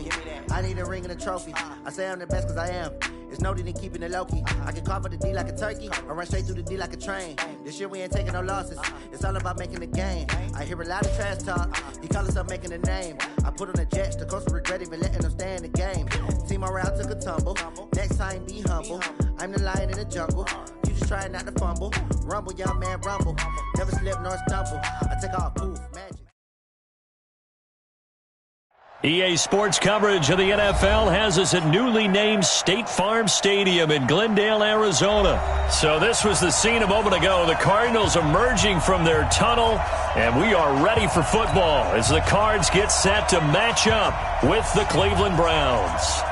me. I need a ring and a trophy. I say I'm the best because I am. It's no need in keeping it low-key. I can carve up the D like a turkey or run straight through the D like a train. This year we ain't taking no losses. It's all about making the game. I hear a lot of trash talk. He call us up making a name. I put on the Jets. The coach will regret even letting them stay in the game. Team around took a tumble. Next time be humble. I'm the lion in the jungle. You just trying not to fumble. Rumble, young man, rumble. Never slip nor stumble. I take off, poof, magic. EA Sports coverage of the NFL has us at newly named State Farm Stadium in Glendale, Arizona. So this was the scene a moment ago. The Cardinals emerging from their tunnel, and we are ready for football as the Cards get set to match up with the Cleveland Browns.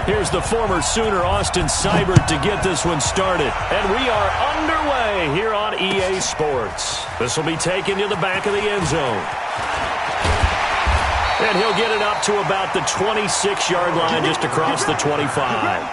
Here's the former Sooner, Austin Seibert, to get this one started. And we are underway here on EA Sports. This will be taken to the back of the end zone. And he'll get it up to about the 26-yard line, just across the 25.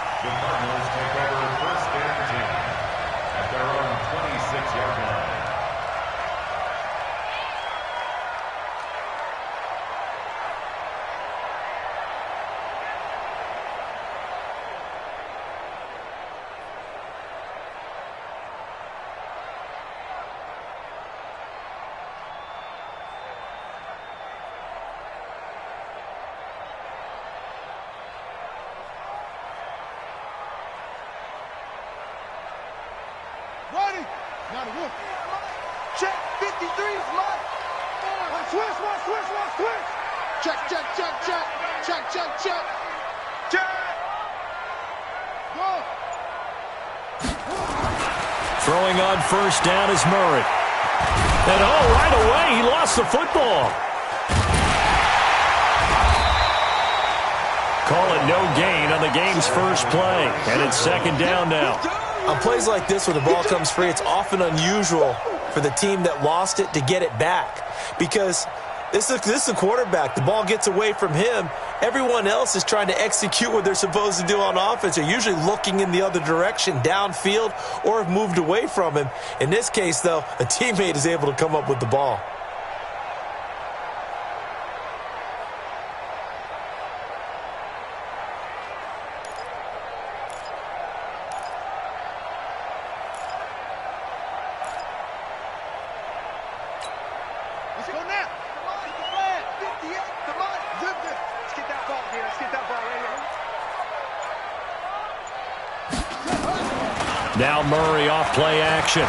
Not a look. Check, 53 is mine. Switch. Check. Go. Throwing on first down is Murray. And right away, he lost the football. Call it no gain on the game's first play. And it's second down now. On plays like this where the ball comes free, it's often unusual for the team that lost it to get it back. Because this is the quarterback. The ball gets away from him. Everyone else is trying to execute what they're supposed to do on offense. They're usually looking in the other direction, downfield, or have moved away from him. In this case, though, a teammate is able to come up with the ball. Now Murray off play action.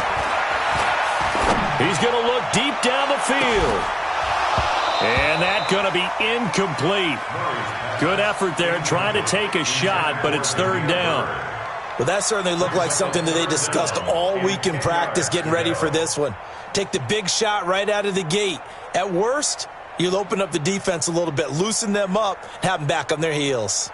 He's going to look deep down the field. And that's going to be incomplete. Good effort there, trying to take a shot, but it's third down. Well, that certainly looked like something that they discussed all week in practice getting ready for this one. Take the big shot right out of the gate. At worst, you'll open up the defense a little bit, loosen them up, have them back on their heels.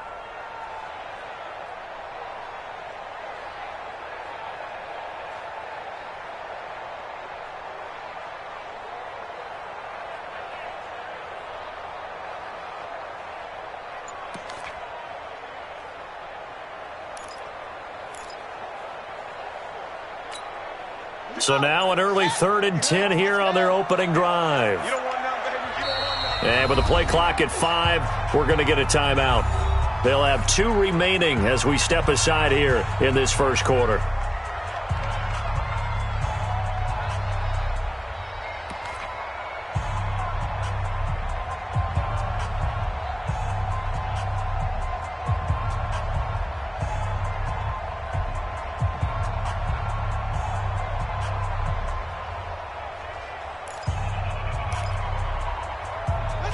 So now an early 3rd and 10 here on their opening drive. And with the play clock at 5, we're going to get a timeout. They'll have 2 remaining as we step aside here in this first quarter.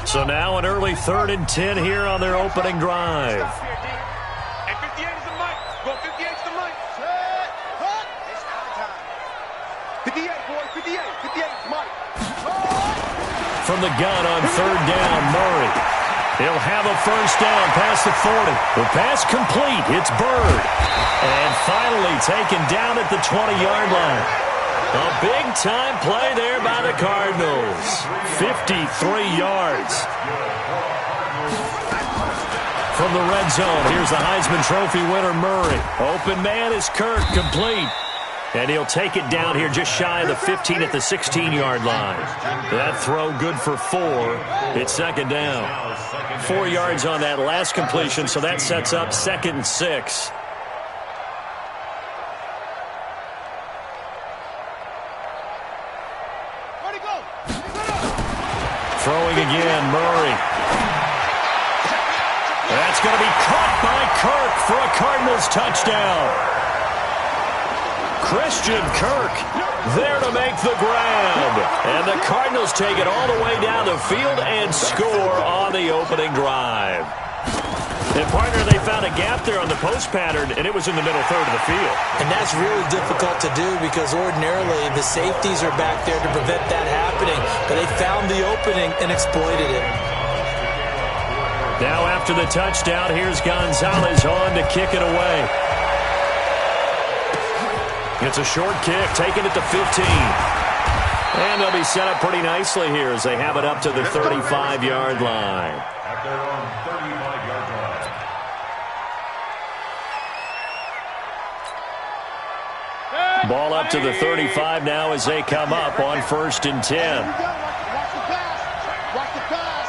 So now an early 3rd and 10 here on their opening drive. And 58 is the mic. Go 58 is the mic. It's our time. 58, boy. 58 is Mike. From the gun on 3rd down, Murray. He'll have a first down past the 40. The pass complete. It's Bird. And finally taken down at the 20-yard line. A big-time play there by the Cardinals. 53 yards. From the red zone, here's the Heisman Trophy winner, Murray. Open man is Kirk, complete. And he'll take it down here just shy of the 15 at the 16-yard line. That throw good for 4. It's second down. 4 yards on that last completion, so that sets up 2nd and 6. Throwing again, Murray. That's going to be caught by Kirk for a Cardinals touchdown. Christian Kirk there to make the grab. And the Cardinals take it all the way down the field and score on the opening drive. And, partner, they found a gap there on the post pattern, and it was in the middle third of the field. And that's really difficult to do because ordinarily the safeties are back there to prevent that happening. But they found the opening and exploited it. Now after the touchdown, here's Gonzalez on to kick it away. It's a short kick, taking it to 15. And they'll be set up pretty nicely here as they have it up to the 35-yard line. At their own 35-yard line. Ball up to the 35 now as they come up on 1st and 10. Watch the pass. Watch the pass.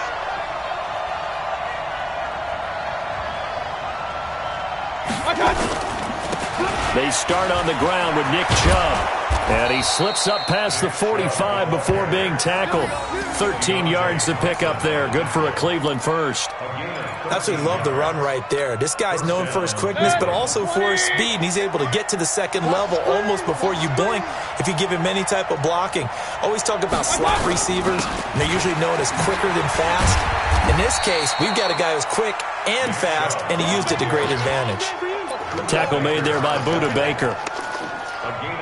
They start on the ground with Nick Chubb. And he slips up past the 45 before being tackled. 13 yards to pick up there. Good for a Cleveland first. Absolutely love the run right there. This guy's known for his quickness, but also for his speed. And he's able to get to the second level almost before you blink if you give him any type of blocking. Always talk about slot receivers, and they're usually known as quicker than fast. In this case, we've got a guy who's quick and fast, and he used it to great advantage. Tackle made there by Budda Baker.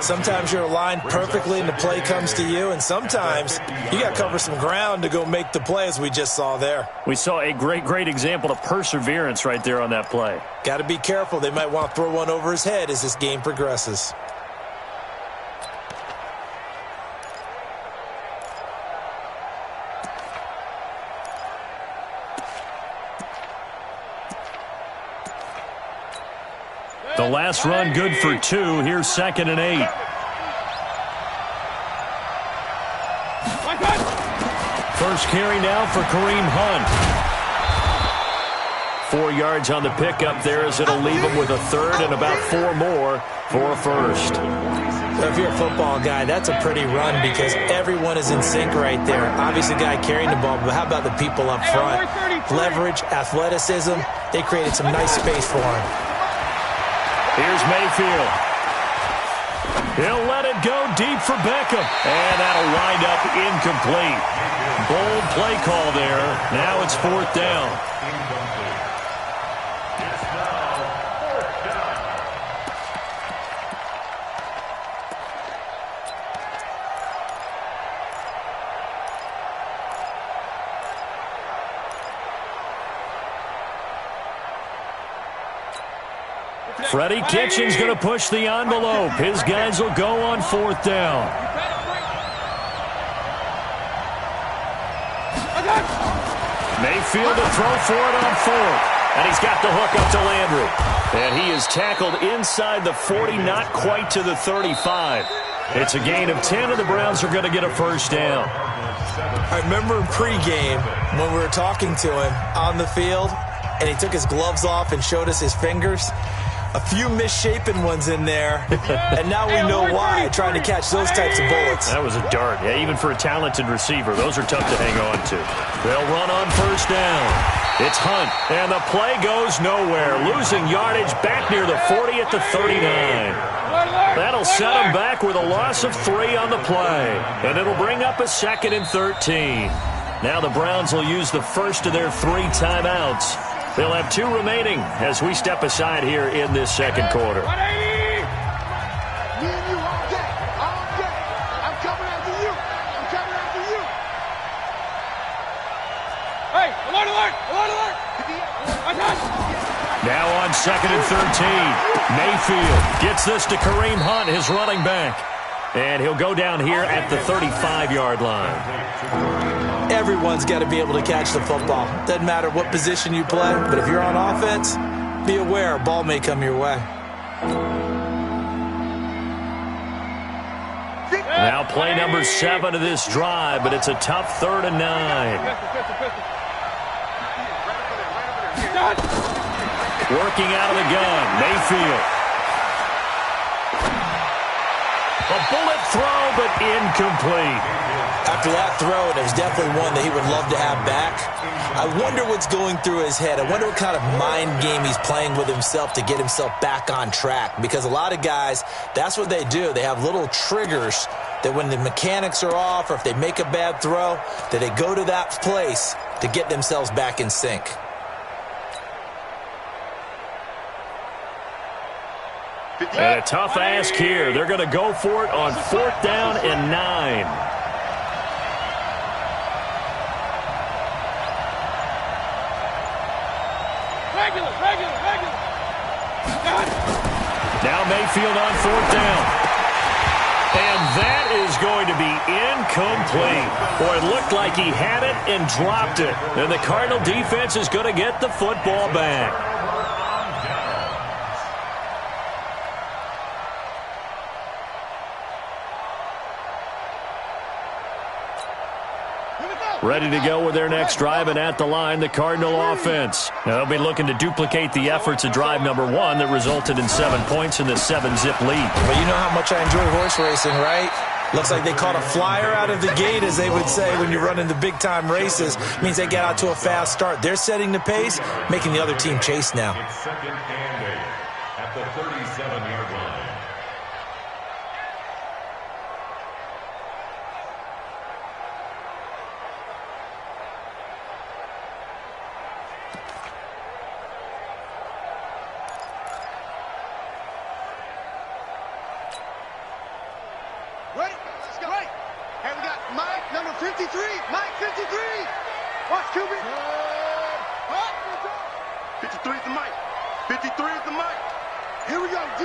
Sometimes you're aligned perfectly and the play comes to you, and sometimes you got to cover some ground to go make the play, as we just saw there. We saw a great example of perseverance right there on that play. Got to be careful. They might want to throw one over his head as this game progresses. The last run good for 2. Here's 2nd and 8. First carry now for Kareem Hunt. 4 yards on the pickup there as it'll leave him with a third and about 4 more for a first. So if you're a football guy, that's a pretty run because everyone is in sync right there. Obviously, the guy carrying the ball, but how about the people up front? Leverage, athleticism, they created some nice space for him. Here's Mayfield. He'll let it go deep for Beckham. And that'll wind up incomplete. Bold play call there. Now it's 4th down. Freddie Kitchens going to push the envelope. His guys will go on 4th down. Mayfield to throw for it on 4th. And he's got the hook up to Landry. And he is tackled inside the 40, not quite to the 35. It's a gain of 10, and the Browns are going to get a first down. I remember in pregame when we were talking to him on the field, and he took his gloves off and showed us his fingers. A few misshapen ones in there, and now we know why, trying to catch those types of bullets. That was a dart. Yeah, even for a talented receiver, those are tough to hang on to. They'll run on first down. It's Hunt, and the play goes nowhere. Losing yardage back near the 40 at the 39. That'll set them back with a loss of 3 on the play, and it'll bring up a 2nd and 13. Now the Browns will use the first of their 3 timeouts. They'll have 2 remaining as we step aside here in this second quarter. Me and you all day. All day. I'm coming after you. I'm coming after you. Hey, alert, alert, alert, alert. Now on 2nd and 13. Mayfield gets this to Kareem Hunt, his running back. And he'll go down here at the 35-yard line. Everyone's got to be able to catch the football. Doesn't matter what position you play, but if you're on offense, be aware a ball may come your way. Now play number 7 of this drive, but it's a tough 3rd and 9. Working out of the gun, Mayfield. A bullet throw, but incomplete. After that throw, it was definitely one that he would love to have back. I wonder what's going through his head. I wonder what kind of mind game he's playing with himself to get himself back on track. Because a lot of guys, that's what they do. They have little triggers that when the mechanics are off or if they make a bad throw, that they go to that place to get themselves back in sync. And a tough ask here. They're going to go for it on 4th down and 9. Regular. Now Mayfield on 4th down. And that is going to be incomplete. Boy, it looked like he had it and dropped it. And the Cardinal defense is going to get the football back. Ready to go with their next drive, and at the line, the Cardinal offense. Now, they'll be looking to duplicate the efforts of drive number 1 that resulted in 7 points in the 7-zip lead. But you know how much I enjoy horse racing, right? Looks like they caught a flyer out of the gate, as they would say when you're running the big-time races. It means they get out to a fast start. They're setting the pace, making the other team chase now. It's 2nd and 8 at the 37-yard line. Ready? Let's go. Right. And we got Mike, number 53. Mike, 53. Watch QB. 53 is the Mike. 53 is the Mike. Here we go, D.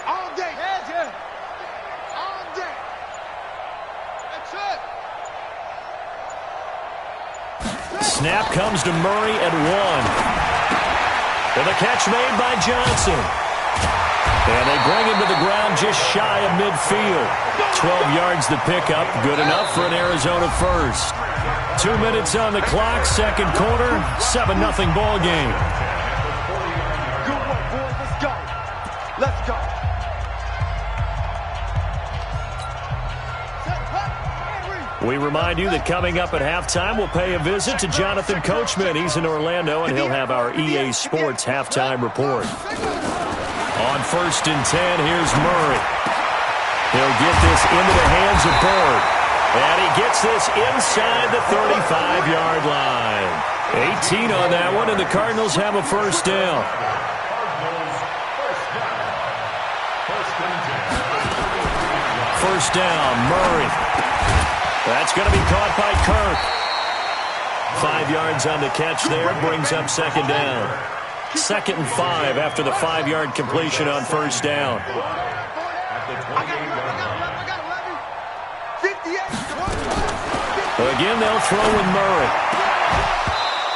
All day. Yeah. All day. That's it. Snap comes to Murray at 1. And the catch made by Johnson. And they bring him to the ground just shy of midfield. 12 yards to pick up. Good enough for an Arizona first. 2 minutes on the clock, 2nd quarter, 7-0 ball game. Good work, boys. Let's go. Let's go. We remind you that coming up at halftime, we'll pay a visit to Jonathan Coachman. He's in Orlando, and he'll have our EA Sports halftime report. On 1st and 10, here's Murray. He'll get this into the hands of Bird. And he gets this inside the 35-yard line. 18 on that one, and the Cardinals have a 1st down. First down, Murray. That's going to be caught by Kirk. 5 yards on the catch there, brings up 2nd down. 2nd and 5 after the 5-yard completion on 1st down. Again, they'll throw with Murray.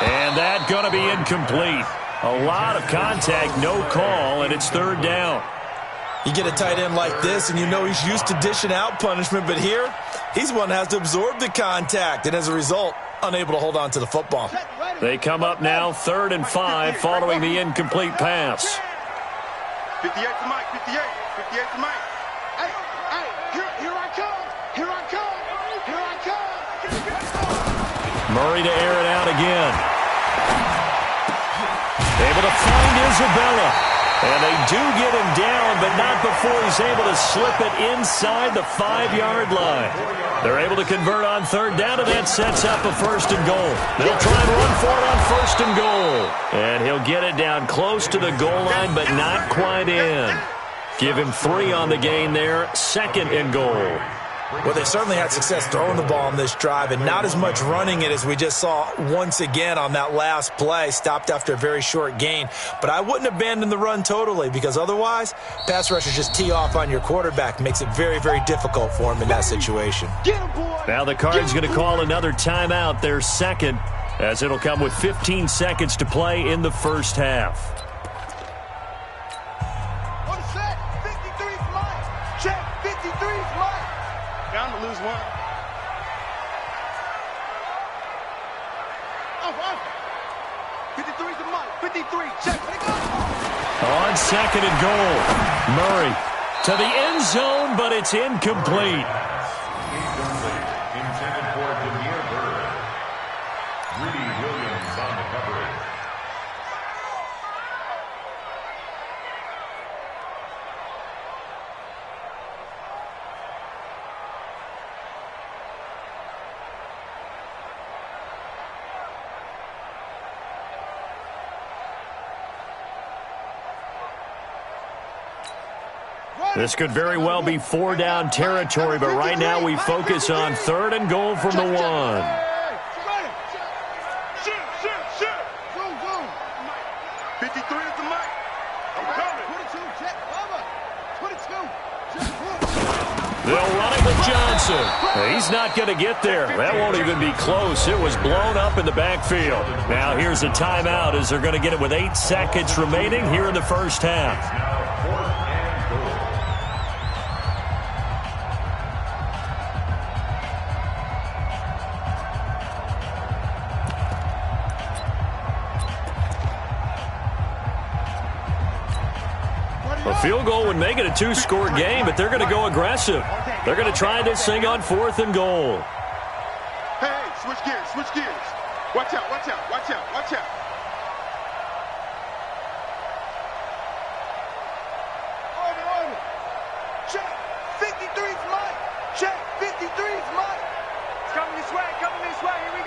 And that's going to be incomplete. A lot of contact, no call, and it's 3rd down. You get a tight end like this, and you know he's used to dishing out punishment, but here, he's one that has to absorb the contact, and as a result, unable to hold on to the football. They come up now 3rd and 5 following the incomplete pass. 58 to Mike, 58 to Mike. Hey, here I come. Here I come. Here I come. Murray to air it out again. Able to find Isabella. And they do get him down, but not before he's able to slip it inside the 5-yard line. They're able to convert on 3rd down, and that sets up a 1st and goal. They'll try and run for it on 1st and goal. And he'll get it down close to the goal line, but not quite in. Give him 3 on the gain there, 2nd and goal. Well, they certainly had success throwing the ball on this drive and not as much running it as we just saw once again on that last play. Stopped after a very short gain. But I wouldn't abandon the run totally because otherwise, pass rushers just tee off on your quarterback. Makes it very, very difficult for him in that situation. Now the Cards going to call another timeout, their second, as it'll come with 15 seconds to play in the first half. On the set, 53's mine. Check, 53's mine. Down to lose one. Off. 53's the mine. 53, check. On second and goal, Murray to the end zone, but it's incomplete. Intended for Demir Bird. Rudy Williams on the coverage. This could very well be 4-down territory, but right now we focus on third and goal from the 1. Shoot. Zoom. 53 is the mic. I'm coming. 22, check. Cover. 22. They'll run it with Johnson. He's not going to get there. That won't even be close. It was blown up in the backfield. Now here's a timeout as they're going to get it with 8 seconds remaining here in the first half. A field goal would make it a 2-score game, but they're going to go aggressive. They're going to try this thing on 4th and goal. Hey, switch gears. Watch out. Order. Check, 53's mine. Check, 53's mine. It's coming this way. Here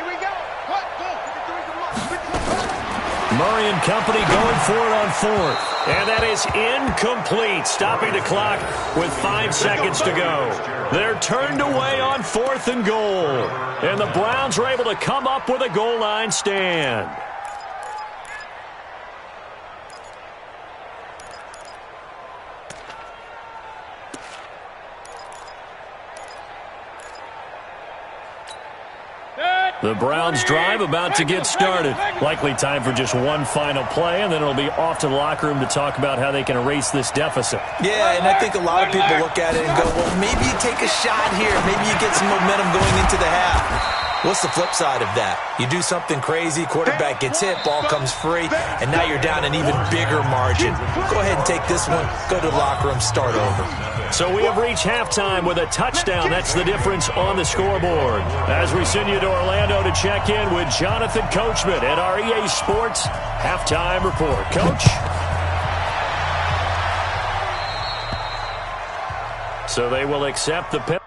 we go. What? Go. 53's the mine. 53's mine. Murray and company going for it on 4th. And that is incomplete, stopping the clock with 5 seconds to go. They're turned away on 4th and goal. And the Browns are able to come up with a goal line stand. The Browns drive about to get started. Likely time for just one final play, and then it'll be off to the locker room to talk about how they can erase this deficit. Yeah, and I think a lot of people look at it and go, well, maybe you take a shot here. Maybe you get some momentum going into the half. What's the flip side of that? You do something crazy, quarterback gets hit, ball comes free, and now you're down an even bigger margin. Go ahead and take this one, go to the locker room, start over. So we have reached halftime with a touchdown. That's the difference on the scoreboard. As we send you to Orlando to check in with Jonathan Coachman at our EA Sports Halftime Report. Coach? So they will accept the penalty.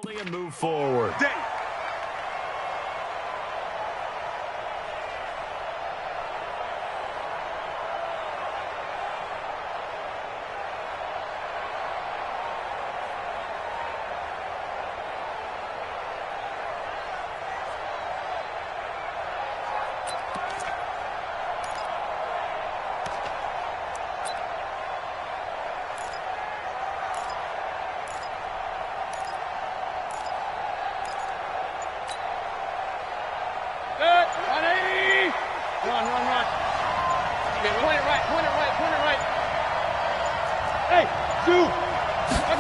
And move forward.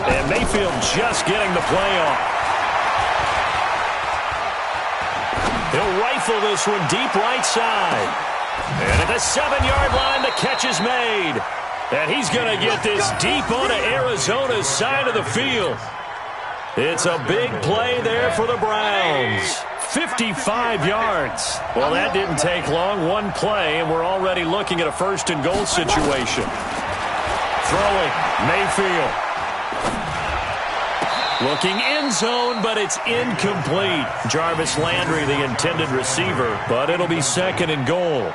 And Mayfield just getting the play off. He'll rifle this one deep right side. And at the 7-yard line, the catch is made. And he's going to get this deep onto Arizona's side of the field. It's a big play there for the Browns. 55 yards. Well, that didn't take long. One play, and we're already looking at a first-and-goal situation. Throwing, Mayfield. Looking end zone, but it's incomplete. Jarvis Landry, the intended receiver, but it'll be second and goal.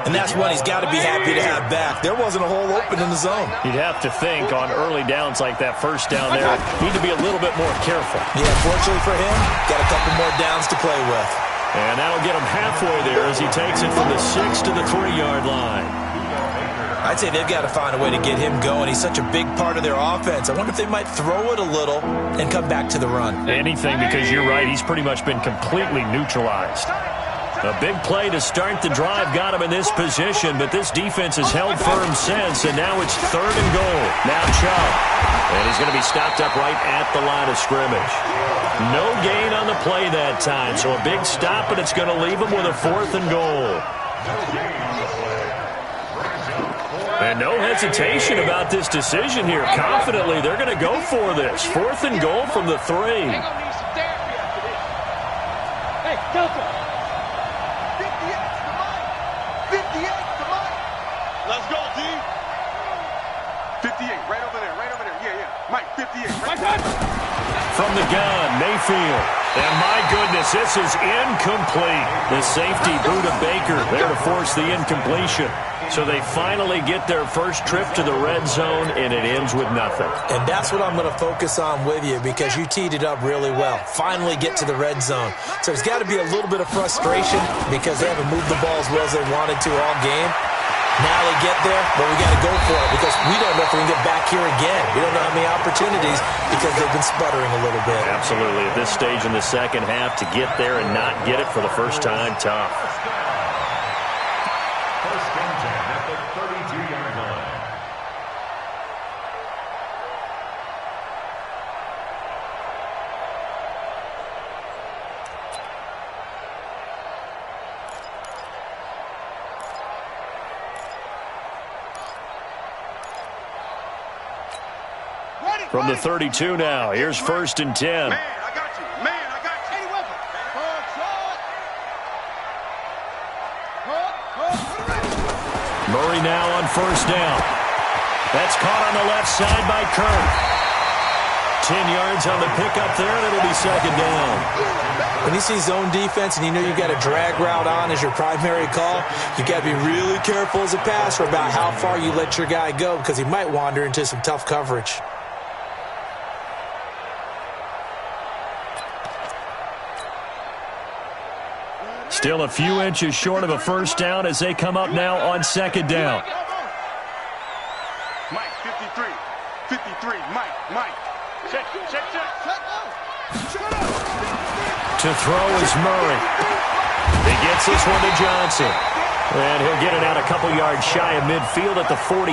And that's one he's got to be happy to have back. There wasn't a hole open in the zone. You'd have to think on early downs like that first down there, need to be a little bit more careful. Yeah, fortunately for him, got a couple more downs to play with. And that'll get him halfway there as he takes it from the 6 to the 3-yard line. I'd say they've got to find a way to get him going. He's such a big part of their offense. I wonder if they might throw it a little and come back to the run. Anything, because you're right, he's pretty much been completely neutralized. A big play to start the drive got him in this position, but this defense has held firm since, and now it's third and goal. Now Chubb, and he's going to be stopped up right at the line of scrimmage. No gain on the play that time, so a big stop, but it's going to leave him with a fourth and goal. And no hesitation about this decision here. Confidently, they're going to go for this. Fourth and goal from the 3. Hey, Delta. 58 to Mike. Let's go, D. 58, right over there, right over there. Yeah. Mike, 58. Right there. From the gun, Mayfield. And my goodness, this is incomplete. The safety, Buda Baker, there to force the incompletion. So they finally get their first trip to the red zone, and it ends with nothing. And that's what I'm going to focus on with you, because you teed it up really well. Finally get to the red zone. So there's got to be a little bit of frustration because they haven't moved the ball as well as they wanted to all game. Now they get there, but we got to go for it because we don't know if we can get back here again. We don't know how many opportunities because they've been sputtering a little bit. Absolutely. At this stage in the second half, to get there and not get it for the first time, tough. First and 10 at the 32-yard line. From the 32 now, here's first and 10. Man, I got you. Man, I got you. Any weapon. Murray now on first down. That's caught on the left side by Kirk. 10 yards on the pickup there, and it'll be second down. When you see zone defense and you know you've got a drag route on as your primary call, you've got to be really careful as a passer about how far you let your guy go because he might wander into some tough coverage. Still a few inches short of a first down as they come up now on second down. Mike, 53. 53. Mike. Check. To throw is Murray. He gets this one to Johnson. And he'll get it out a couple yards shy of midfield at the 48.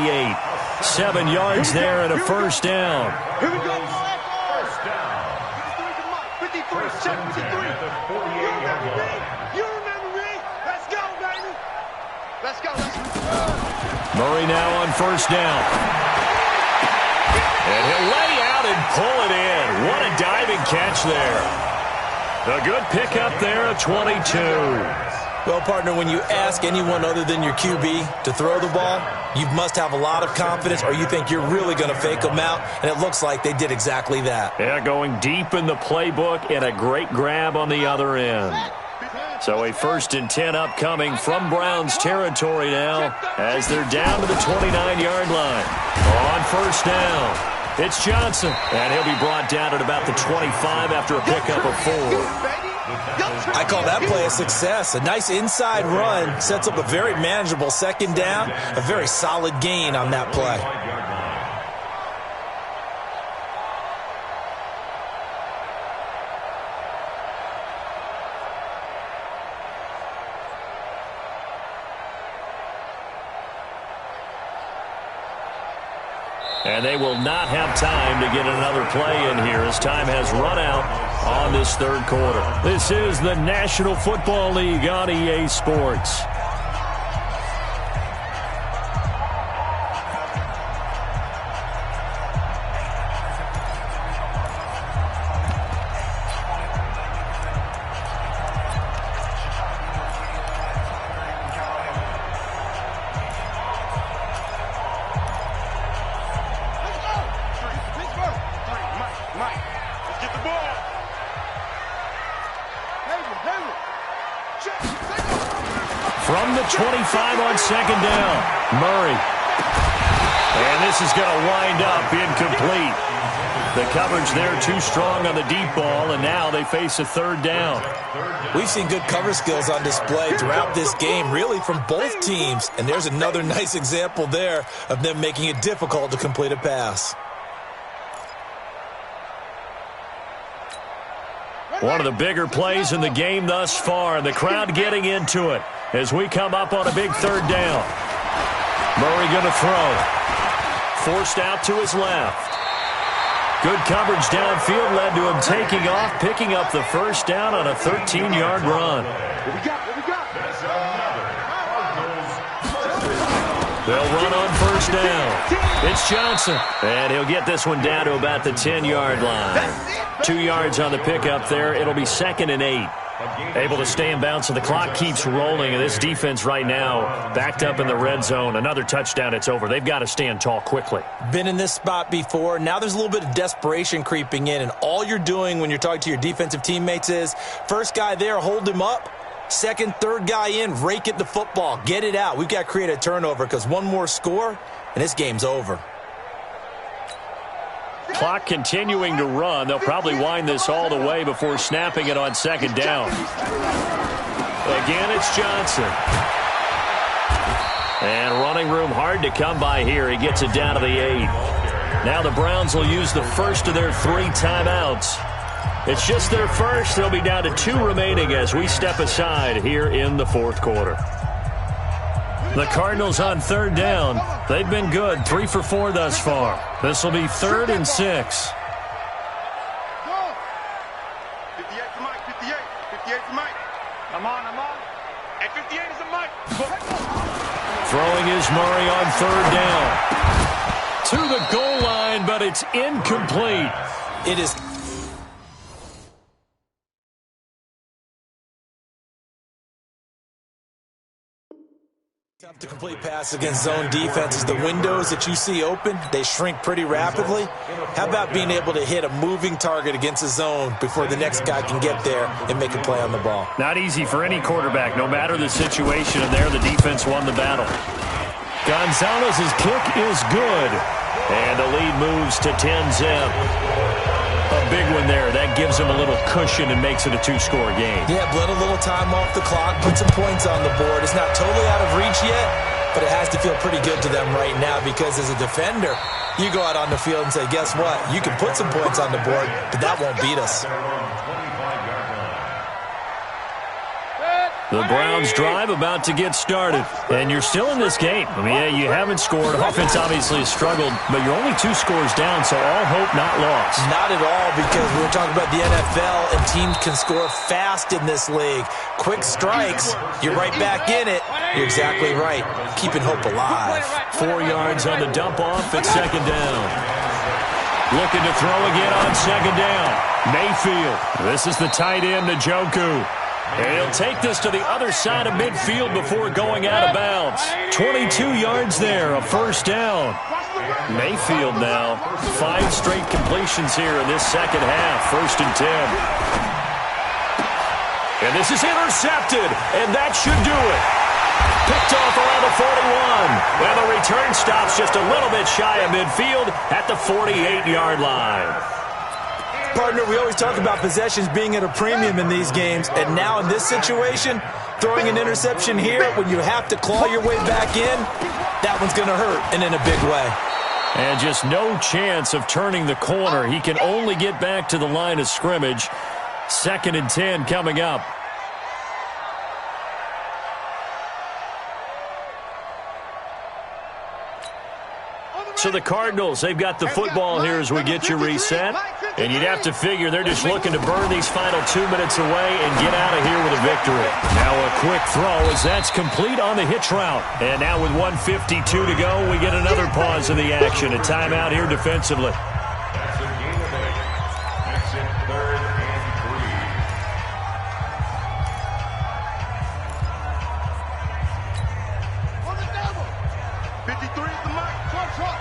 7 yards there and a first down. Here we go. First down. 53. First and 10 at the 48-yard line. You remember me? Let's go, baby. Let's go. Murray now on first down. And he'll lay out and pull it in. What a diving catch there. A good pickup there at 22. Well, partner, when you ask anyone other than your QB to throw the ball, you must have a lot of confidence or you think you're really going to fake them out, and it looks like they did exactly that. Yeah, going deep in the playbook and a great grab on the other end. So a first and 10 upcoming from Browns territory now as they're down to the 29-yard line. On first down, it's Johnson, and he'll be brought down at about the 25 after a pickup of 4. I call that play a success. A nice inside run sets up a very manageable second down, a very solid gain on that play. And they will not have time to get another play in here as time has run out on this third quarter. This is the National Football League on EA Sports. from the 25 on second down. Murray. And this is going to wind up incomplete. The coverage there too strong on the deep ball, and now they face a third down. We've seen good cover skills on display throughout this game, really from both teams. And there's another nice example there of them making it difficult to complete a pass. One of the bigger plays in the game thus far, and the crowd getting into it as we come up on a big third down. Murray going to throw. Forced out to his left. Good coverage downfield led to him taking off, picking up the first down on a 13-yard run. They'll run on first down. It's Johnson, and he'll get this one down to about the 10-yard line. 2 yards on the pickup there. It'll be 2nd and 8. Able to stay in bounds, so the clock keeps rolling, and this defense right now backed up in the red zone. Another touchdown, it's over. They've got to stand tall quickly. Been in this spot before. Now there's a little bit of desperation creeping in, and all you're doing when you're talking to your defensive teammates is first guy there, hold him up. Second, third guy in, rake it the football. Get it out. We've got to create a turnover because one more score, and this game's over. Clock continuing to run. They'll probably wind this all the way before snapping it on second down. Again, it's Johnson. And running room hard to come by here. He gets it down to the 8. Now the Browns will use the first of their 3 timeouts. It's just their first. They'll be down to 2 remaining as we step aside here in the fourth quarter. The Cardinals on third down. They've been good, 3 for 4 thus far. This will be 3rd and 6. 58 to Mike, 58. 58 to Mike. I'm on. And 58 is a Mike. Throwing is Murray on third down. To the goal line, but it's incomplete. It is tough to complete pass against zone defenses. The windows that you see open, they shrink pretty rapidly. How about being able to hit a moving target against a zone before the next guy can get there and make a play on the ball? Not easy for any quarterback, no matter the situation, and there the defense won the battle. Gonzalez's kick is good, and the lead moves to 10-zip. A big one there. That gives them a little cushion and makes it a 2-score game. Yeah, bled a little time off the clock, put some points on the board. It's not totally out of reach yet, but it has to feel pretty good to them right now because as a defender, you go out on the field and say, guess what? You can put some points on the board, but that won't beat us. The Browns drive about to get started. And you're still in this game. I mean, yeah, you haven't scored. Offense obviously has struggled, but you're only 2 scores down, so all hope not lost. Not at all, because we were talking about the NFL, and teams can score fast in this league. Quick strikes, you're right back in it. You're exactly right. Keeping hope alive. 4 yards on the dump off at second down. Looking to throw again on second down. Mayfield. This is the tight end, Njoku. And he'll take this to the other side of midfield before going out of bounds. 22 yards there, a first down. Mayfield now, 5 straight completions here in this second half, 1st and 10. And this is intercepted, and that should do it. Picked off around the 41. Well, the return stops just a little bit shy of midfield at the 48-yard line. Partner, we always talk about possessions being at a premium in these games, and now in this situation, throwing an interception here when you have to claw your way back in, that one's going to hurt, and in a big way. And just no chance of turning the corner. He can only get back to the line of scrimmage. 2nd and 10 coming up. So the Cardinals, they've got the football here as we get you reset. And you'd have to figure they're just looking to burn these final 2 minutes away and get out of here with a victory. Now a quick throw as that's complete on the hitch route. And now with 1:52 to go, we get another pause in the action. A timeout here defensively. That's a game of 8. Exit 3rd and 3. On the double. 53 is the Mike. Truck.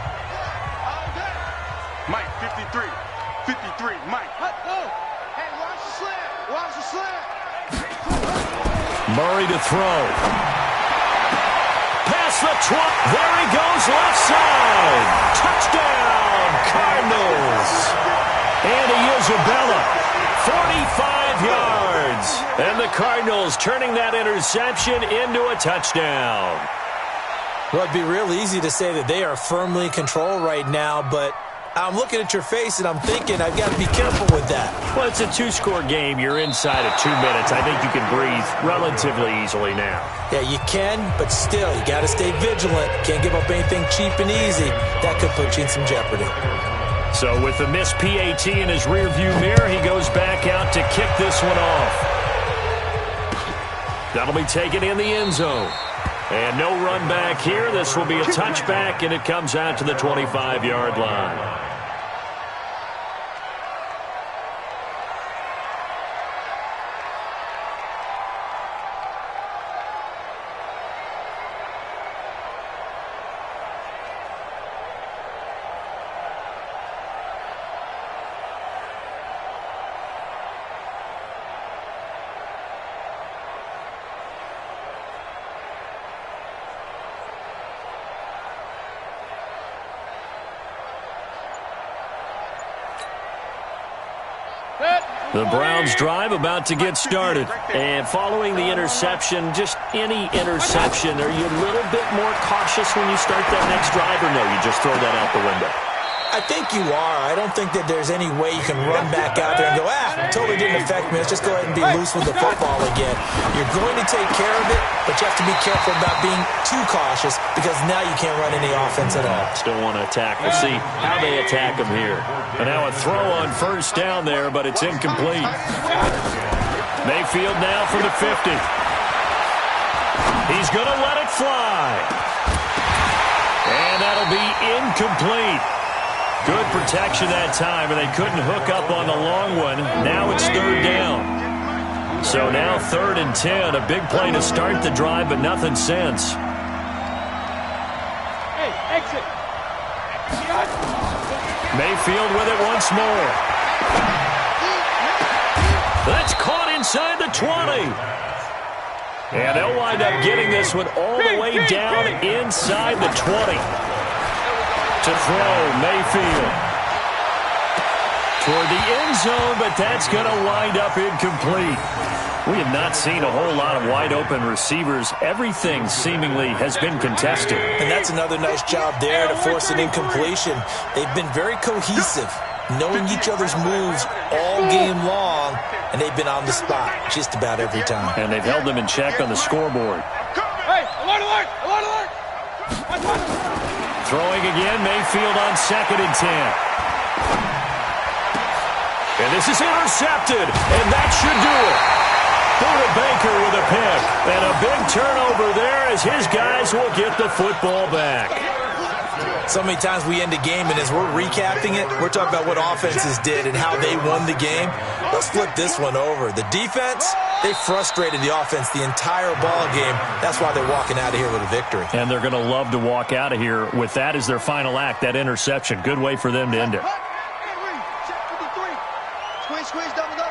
All day. Mike, 53. 53, Mike. Hey, watch the slam. Watch the slam. Murray to throw. the 20. There he goes, left side. Touchdown, Cardinals. Andy Isabella, 45 yards. And the Cardinals turning that interception into a touchdown. Well, it'd be real easy to say that they are firmly in control right now, but I'm looking at your face and I'm thinking I've got to be careful with that. Well, it's a two-score game. You're inside of 2 minutes. I think you can breathe relatively easily now. Yeah, you can, but still, you got to stay vigilant. Can't give up anything cheap and easy. That could put you in some jeopardy. So with the missed PAT in his rearview mirror, he goes back out to kick this one off. That'll be taken in the end zone. And no run back here. This will be a touchback, and it comes out to the 25-yard line. The Browns drive about to get started. And following the interception, just any interception, are you a little bit more cautious when you start that next drive, or no, you just throw that out the window? I think you are. I don't think that there's any way you can run back out there and go, it totally didn't affect me. Let's just go ahead and be loose with the football again. You're going to take care of it, but you have to be careful about being too cautious because now you can't run any offense at all. Still want to attack. We'll see how they attack him here. And now a throw on first down there, but it's incomplete. Mayfield now from the 50. He's going to let it fly. And that'll be incomplete. Good protection that time, and they couldn't hook up on the long one. Now it's third down. So now 3rd and 10. A big play to start the drive, but nothing since. Hey, exit. Mayfield with it once more. That's caught inside the 20. And they'll wind up getting this one all the way down inside the 20. To throw, Mayfield. Toward the end zone, but that's going to wind up incomplete. We have not seen a whole lot of wide-open receivers. Everything seemingly has been contested. And that's another nice job there to force an incompletion. They've been very cohesive, knowing each other's moves all game long, and they've been on the spot just about every time. And they've held them in check on the scoreboard. Hey, alert, alert, alert, alert. Throwing again, Mayfield on 2nd and 10. And this is intercepted, and that should do it. Buda Baker with a pick, and a big turnover there as his guys will get the football back. So many times we end a game, and as we're recapping it, we're talking about what offenses did and how they won the game. Let's flip this one over. The defense, they frustrated the offense the entire ball game. That's why they're walking out of here with a victory. And they're going to love to walk out of here with that as their final act, that interception. Good way for them to end it. Squeeze, squeeze, double, double.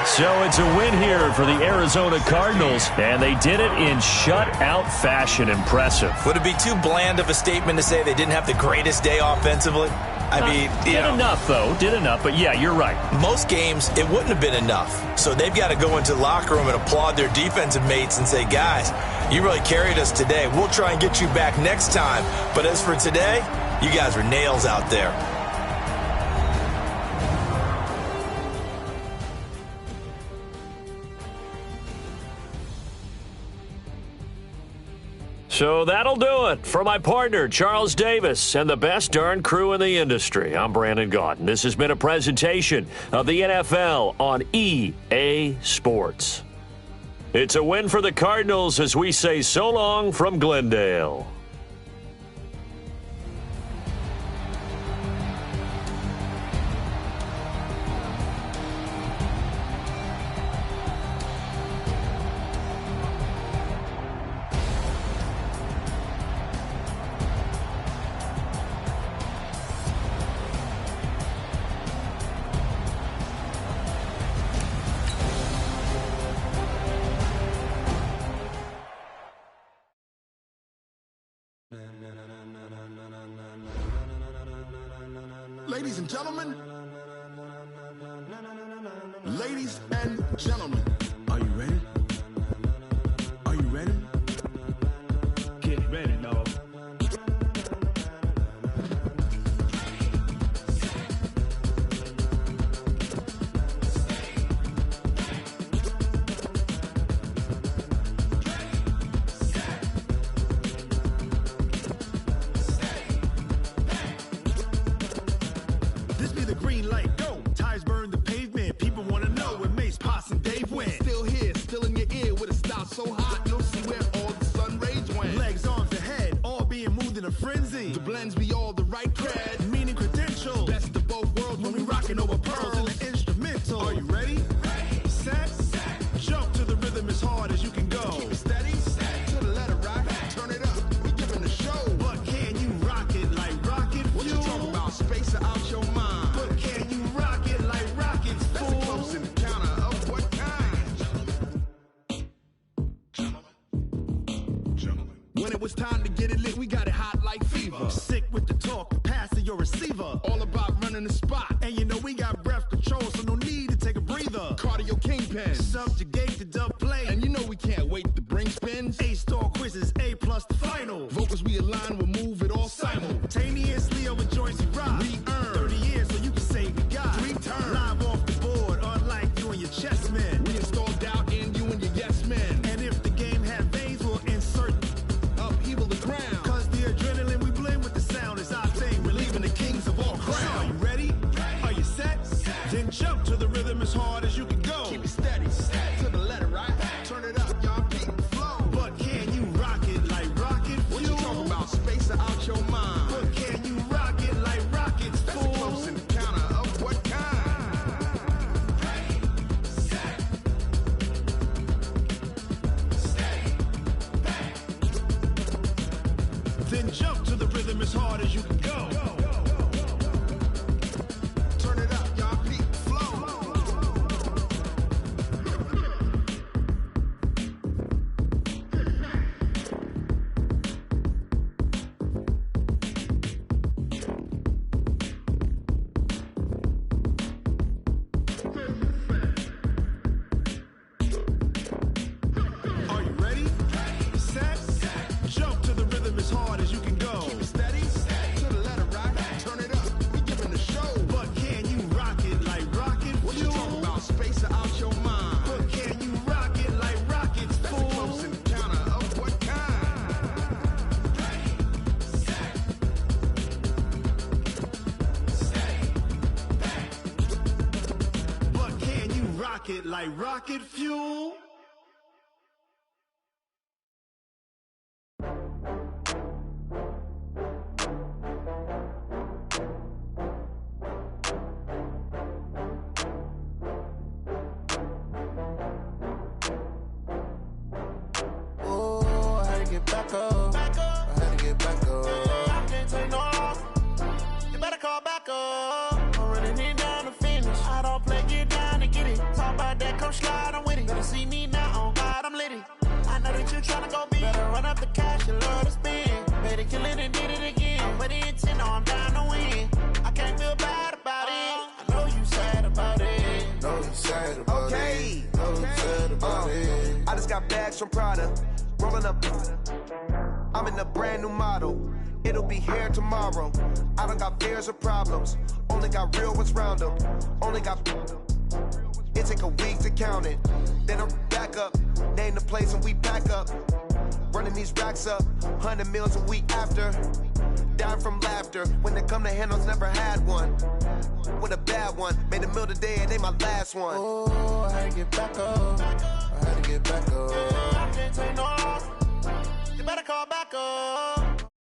So it's a win here for the Arizona Cardinals, and they did it in shutout fashion. Impressive. Would it be too bland of a statement to say they didn't have the greatest day offensively? I mean, did enough, though. Did enough, but yeah, you're right. Most games, it wouldn't have been enough. So they've got to go into the locker room and applaud their defensive mates and say, guys, you really carried us today. We'll try and get you back next time. But as for today, you guys were nails out there. So that'll do it for my partner, Charles Davis, and the best darn crew in the industry. I'm Brandon Gaudin. This has been a presentation of the NFL on EA Sports. It's a win for the Cardinals as we say so long from Glendale. Ladies and gentlemen. Ladies and gentlemen. Are you ready? Are you ready? Get ready, dog. This be the green light, go. Tires burn the pavement. People want to know where Mace, Potts, and Dave went. Still here, still in your ear with a style so hot, you'll see where all the sun rays went. Legs, arms, and head, all being moved in a frenzy. The blends be all the right cred, meaning credentials. Best of both worlds when we rockin' over pearls in the instrumental. Are you ready? Set. Jump to the rhythm as hard as you can go. Keep it steady, to the letter right. Turn it up, we giving the show. But can you rock it like rocket fuel? What you talking about? Space out your mind. But can you rock it like rockets, fool? That's a close encounter of what kind? Gentlemen. When it was time to get it lit, we got it hot like fever. Sick with the talk, pass to your receiver. All about running the spot. And you know we got breath control, so no need to take a breather. Cardio kingpin. Subjugate the dub play. And you know we can't wait to bring spins. A-star quizzes, A+ the final. Vocals we align, we'll move it all simultaneously over joints we rock. We earn 30 years so you can say we got 3 turns. Live off the board, unlike you and your chess men. We install doubt in you and your yes men. And if the game had veins, we'll insert upheaval the ground. Cause the adrenaline we blend with the sound is our thing. Relieving the kings of all crowns. So are you ready? Are you set? Then jump to the rhythm as hard as you can go. Keep it steady, to the letter right. Turn it up, y'all, beat the flow. But can you rock it like rocket fuel? What you talking about? Space out your mind. But can you rock it like rockets, fool? That's a close encounter of what kind? Then jump to the rhythm as hard as you can go. Turn it up, y'all, beat the flow. Are you ready? Set. Jump to the rhythm as hard as you can go. Keep it steady, to the letter right. Turn it up, we giving the show. But can you rock it like rocket fuel? What you talking about? Space out your mind. But can you rock it like rockets, fool? That's a close encounter of what kind? But can you rock it like rocket fuel? Oh, I had to get back up. I had to get back up. I can't take no loss. You better call back up. I'm running it down to finish. I don't play, get down to get it. Talk about that, come slide, I'm with it. Better see me now, on God, I'm litty. I know that you tryna go big. Better run up the cash, you love to spend. Better kill it and did it again. But the intent, no, I'm down to win. I can't feel bad about it. I know you sad about it. Know you sad about it. Know you sad about it. I just got bags from Prada, rolling up. I'm in a brand new model. It'll be here tomorrow. I don't got fears or problems. Only got real ones round them. Only got. It take a week to count it. Then I'm back up. Name the place and we back up. Running these racks up. 100 meals a week after. Dying from laughter. When it come to handles, never had one. With a bad one. Made a meal today, it ain't my last one. Oh, I had to get back up. I had to get back up. I can't take no loss. You better call back up.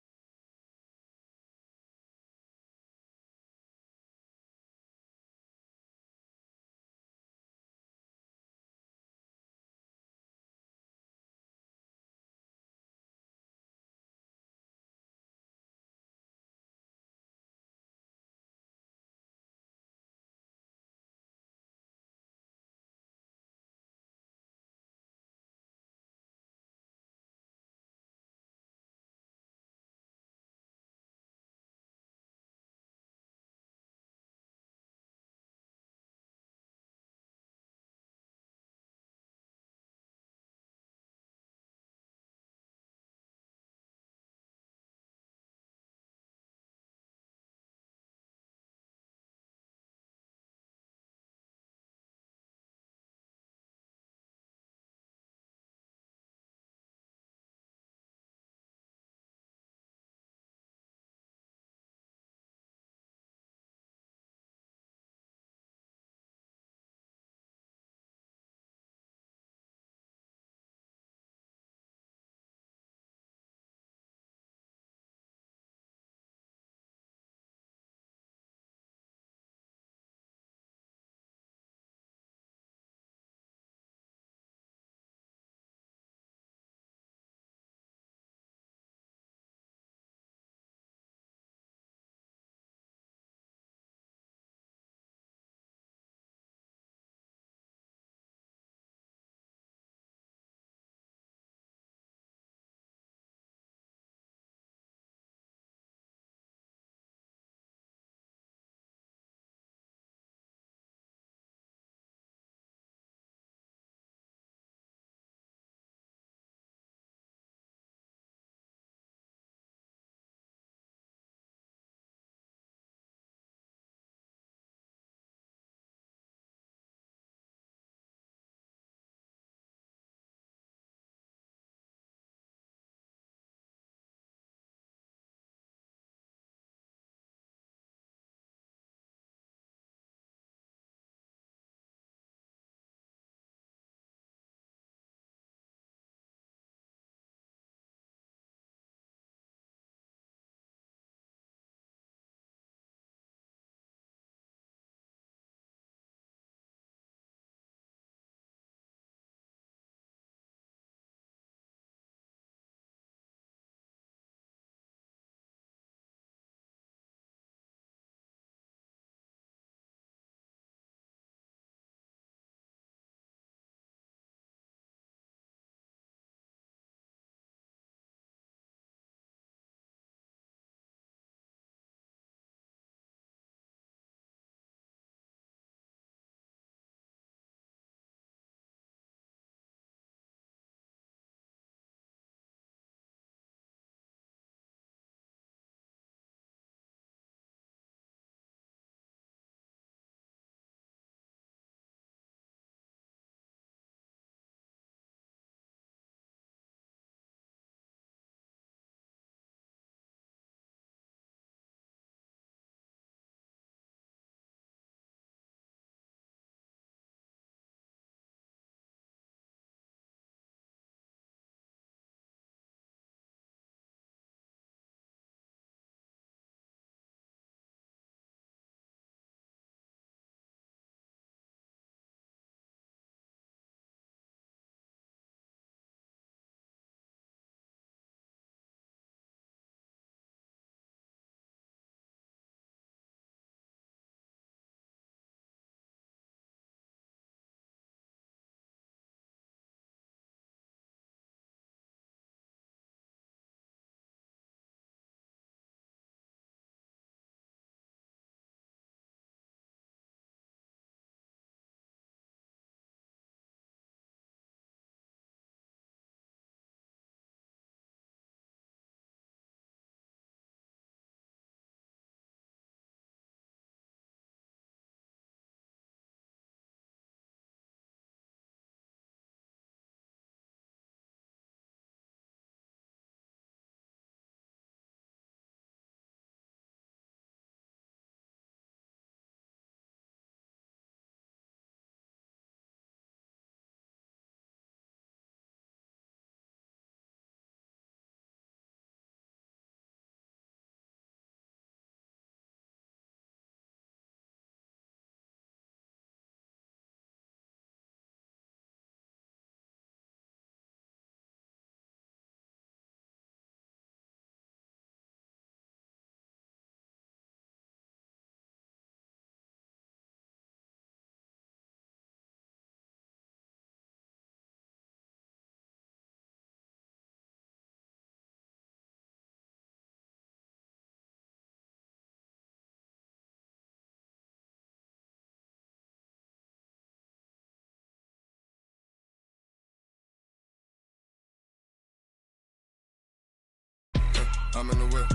I'm in the whip,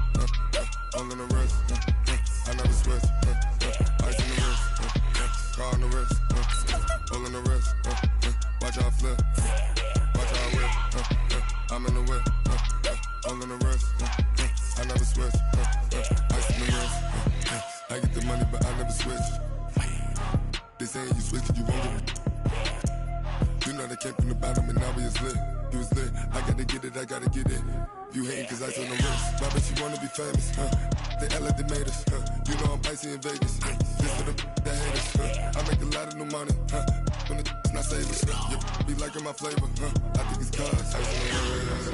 all in the wrist, I never switch, ice in the wrist, car on the wrist, all in the wrist, watch how I flip, watch how I whip, I'm in the whip, all in the wrist, I never switch, ice in the wrist, I get the money but I never switch. They saying you switch it, you won't get it. You know they came from the bottom and now we is lit. You was lit, I gotta get it, I gotta get it. You hating cause I told them wrist. My bitch, you wanna be famous, They act like they made us, You know I'm icy in Vegas, This for the that hate us, I make a lot of new money, When the not savers, Be liking my flavor, I think it's cause ice on the wrist,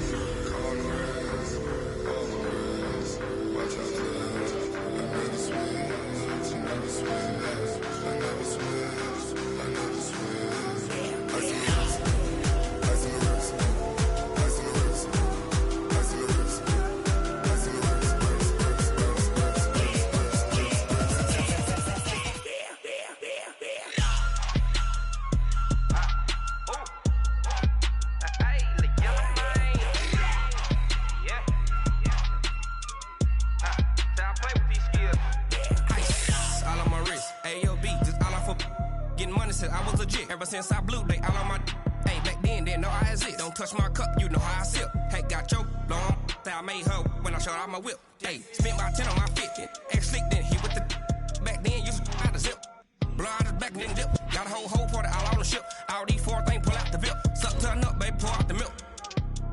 on the wrist, on the wrist. Watch out, I never switch, I never switch, I never switch, I never switch. Ice on the wrist, ice on the wrist, ice on the wrist, ice on the wrist, ice on the wrist, I was legit ever since I blew they all on my hey back then didn't know I exist. Don't touch my cup, you know how I sip. Hey, got your long that I made her when I showed out my whip. Hey, spent about 10 on my 50. Ex slick then he with the back then used to out the zip. Blow out his back then dip. Got a whole party all on the ship. All these four things pull out the VIP. Suck turn up, baby, pour out the milk.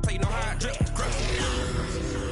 So you know how I drip. Crush.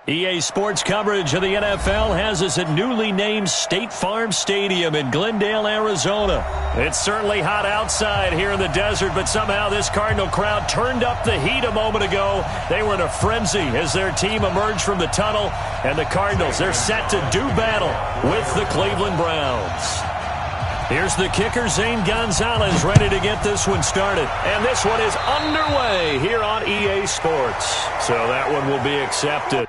EA Sports coverage of the NFL has us at newly named State Farm Stadium in Glendale, Arizona. It's certainly hot outside here in the desert, but somehow this Cardinal crowd turned up the heat a moment ago. They were in a frenzy as their team emerged from the tunnel, and the Cardinals, they're set to do battle with the Cleveland Browns. Here's the kicker, Zane Gonzalez, ready to get this one started. And this one is underway here on EA Sports. So that one will be accepted.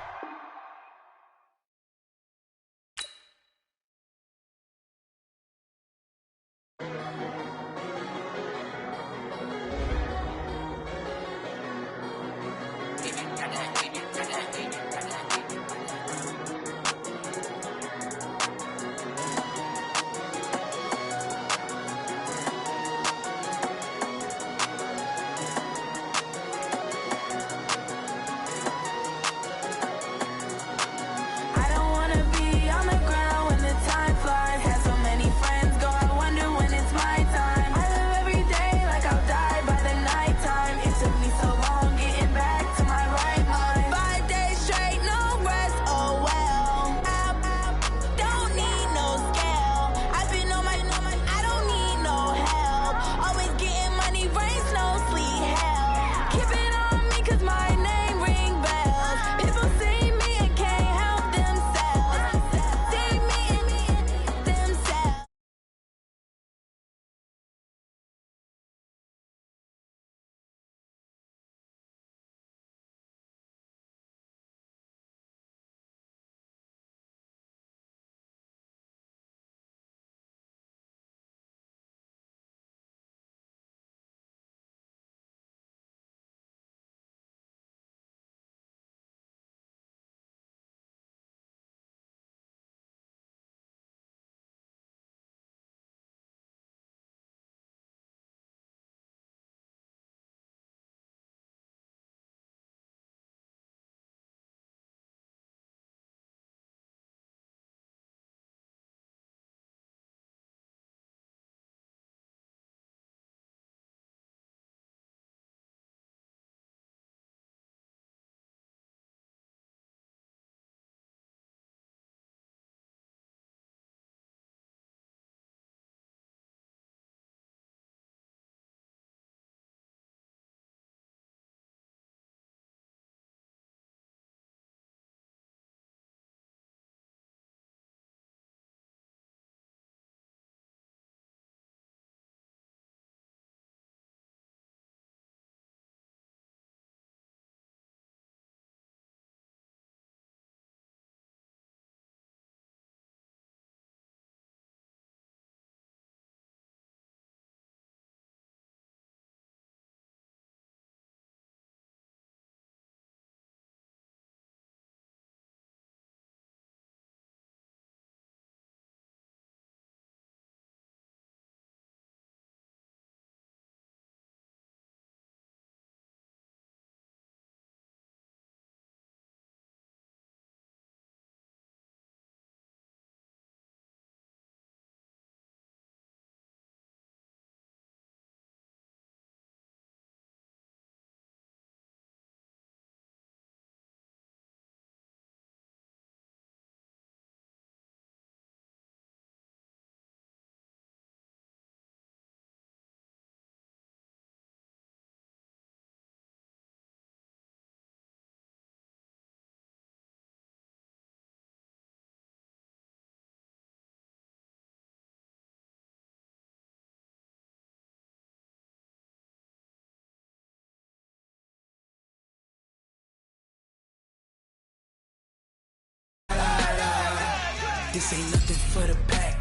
This ain't nothing for the pack.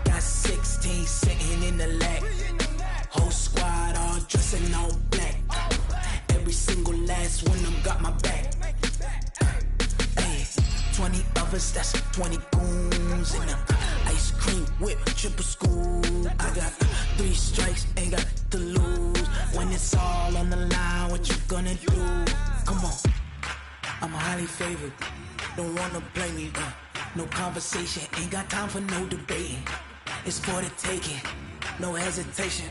Got 16 sitting in the lap. Whole squad all dressing all black. Every single last one of them got my back. Hey, 20 of us, that's 20 goons in the ice cream whip, triple scoop. I got 3 strikes, ain't got to lose. When it's all on the line, what you gonna do? Come on, I'm highly favored. Don't wanna play me, no conversation, ain't got time for no debating. It's for the taking, no hesitation,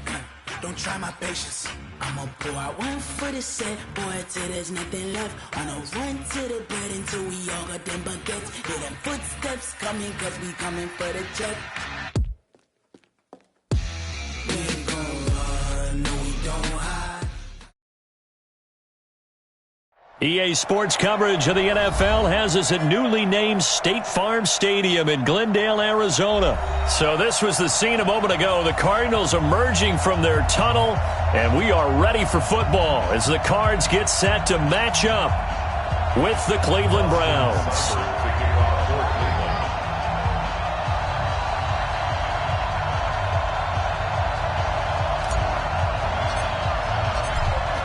don't try my patience. I'ma pour out one for the set, boy, till there's nothing left. On a run to the bread until we all got them baguettes. Hear them footsteps coming, cause we coming for the check. We ain't gon' run, no we don't hide. EA Sports coverage of the NFL has us at newly named State Farm Stadium in Glendale, Arizona. So this was the scene a moment ago. The Cardinals emerging from their tunnel, and we are ready for football as the Cards get set to match up with the Cleveland Browns.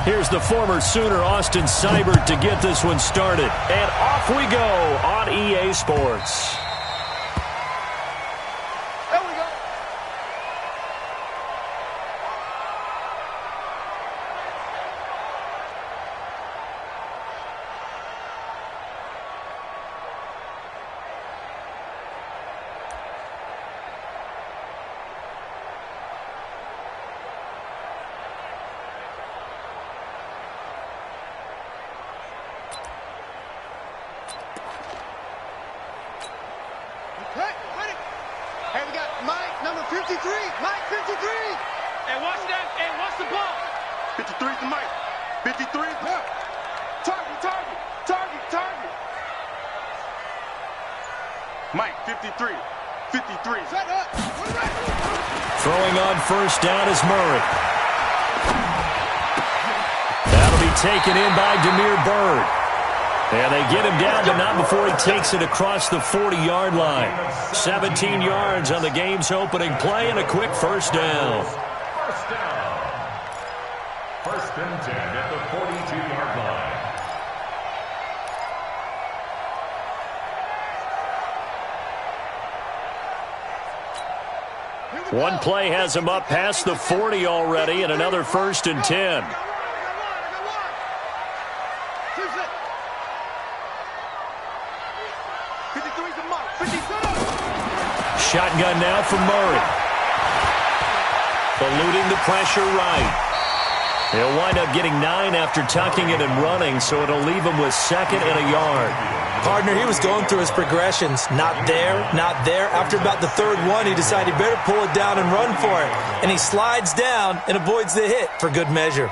Here's the former Sooner, Austin Seibert, to get this one started. And off we go on EA Sports. There we go. Hey, we got Mike, number 53. Mike, 53. Hey, watch that. Hey, watch the ball. 53 to Mike. 53. Yeah. Target. Mike, 53. 53. Shut up. Throwing on first down is Murray. That'll be taken in by Damiere Byrd. And they get him down, but not before he takes it across the 40-yard line. 17 yards on the game's opening play and a quick first down. First down. First and 10 at the 42-yard line. One play has him up past the 40 already, and another first and 10. Shotgun now for Murray. Eluding the pressure right. He'll wind up getting 9 after tucking it and running, so it'll leave him with second and a yard. Partner, he was going through his progressions. Not there, not there. After about the third one, he decided he better pull it down and run for it. And he slides down and avoids the hit for good measure.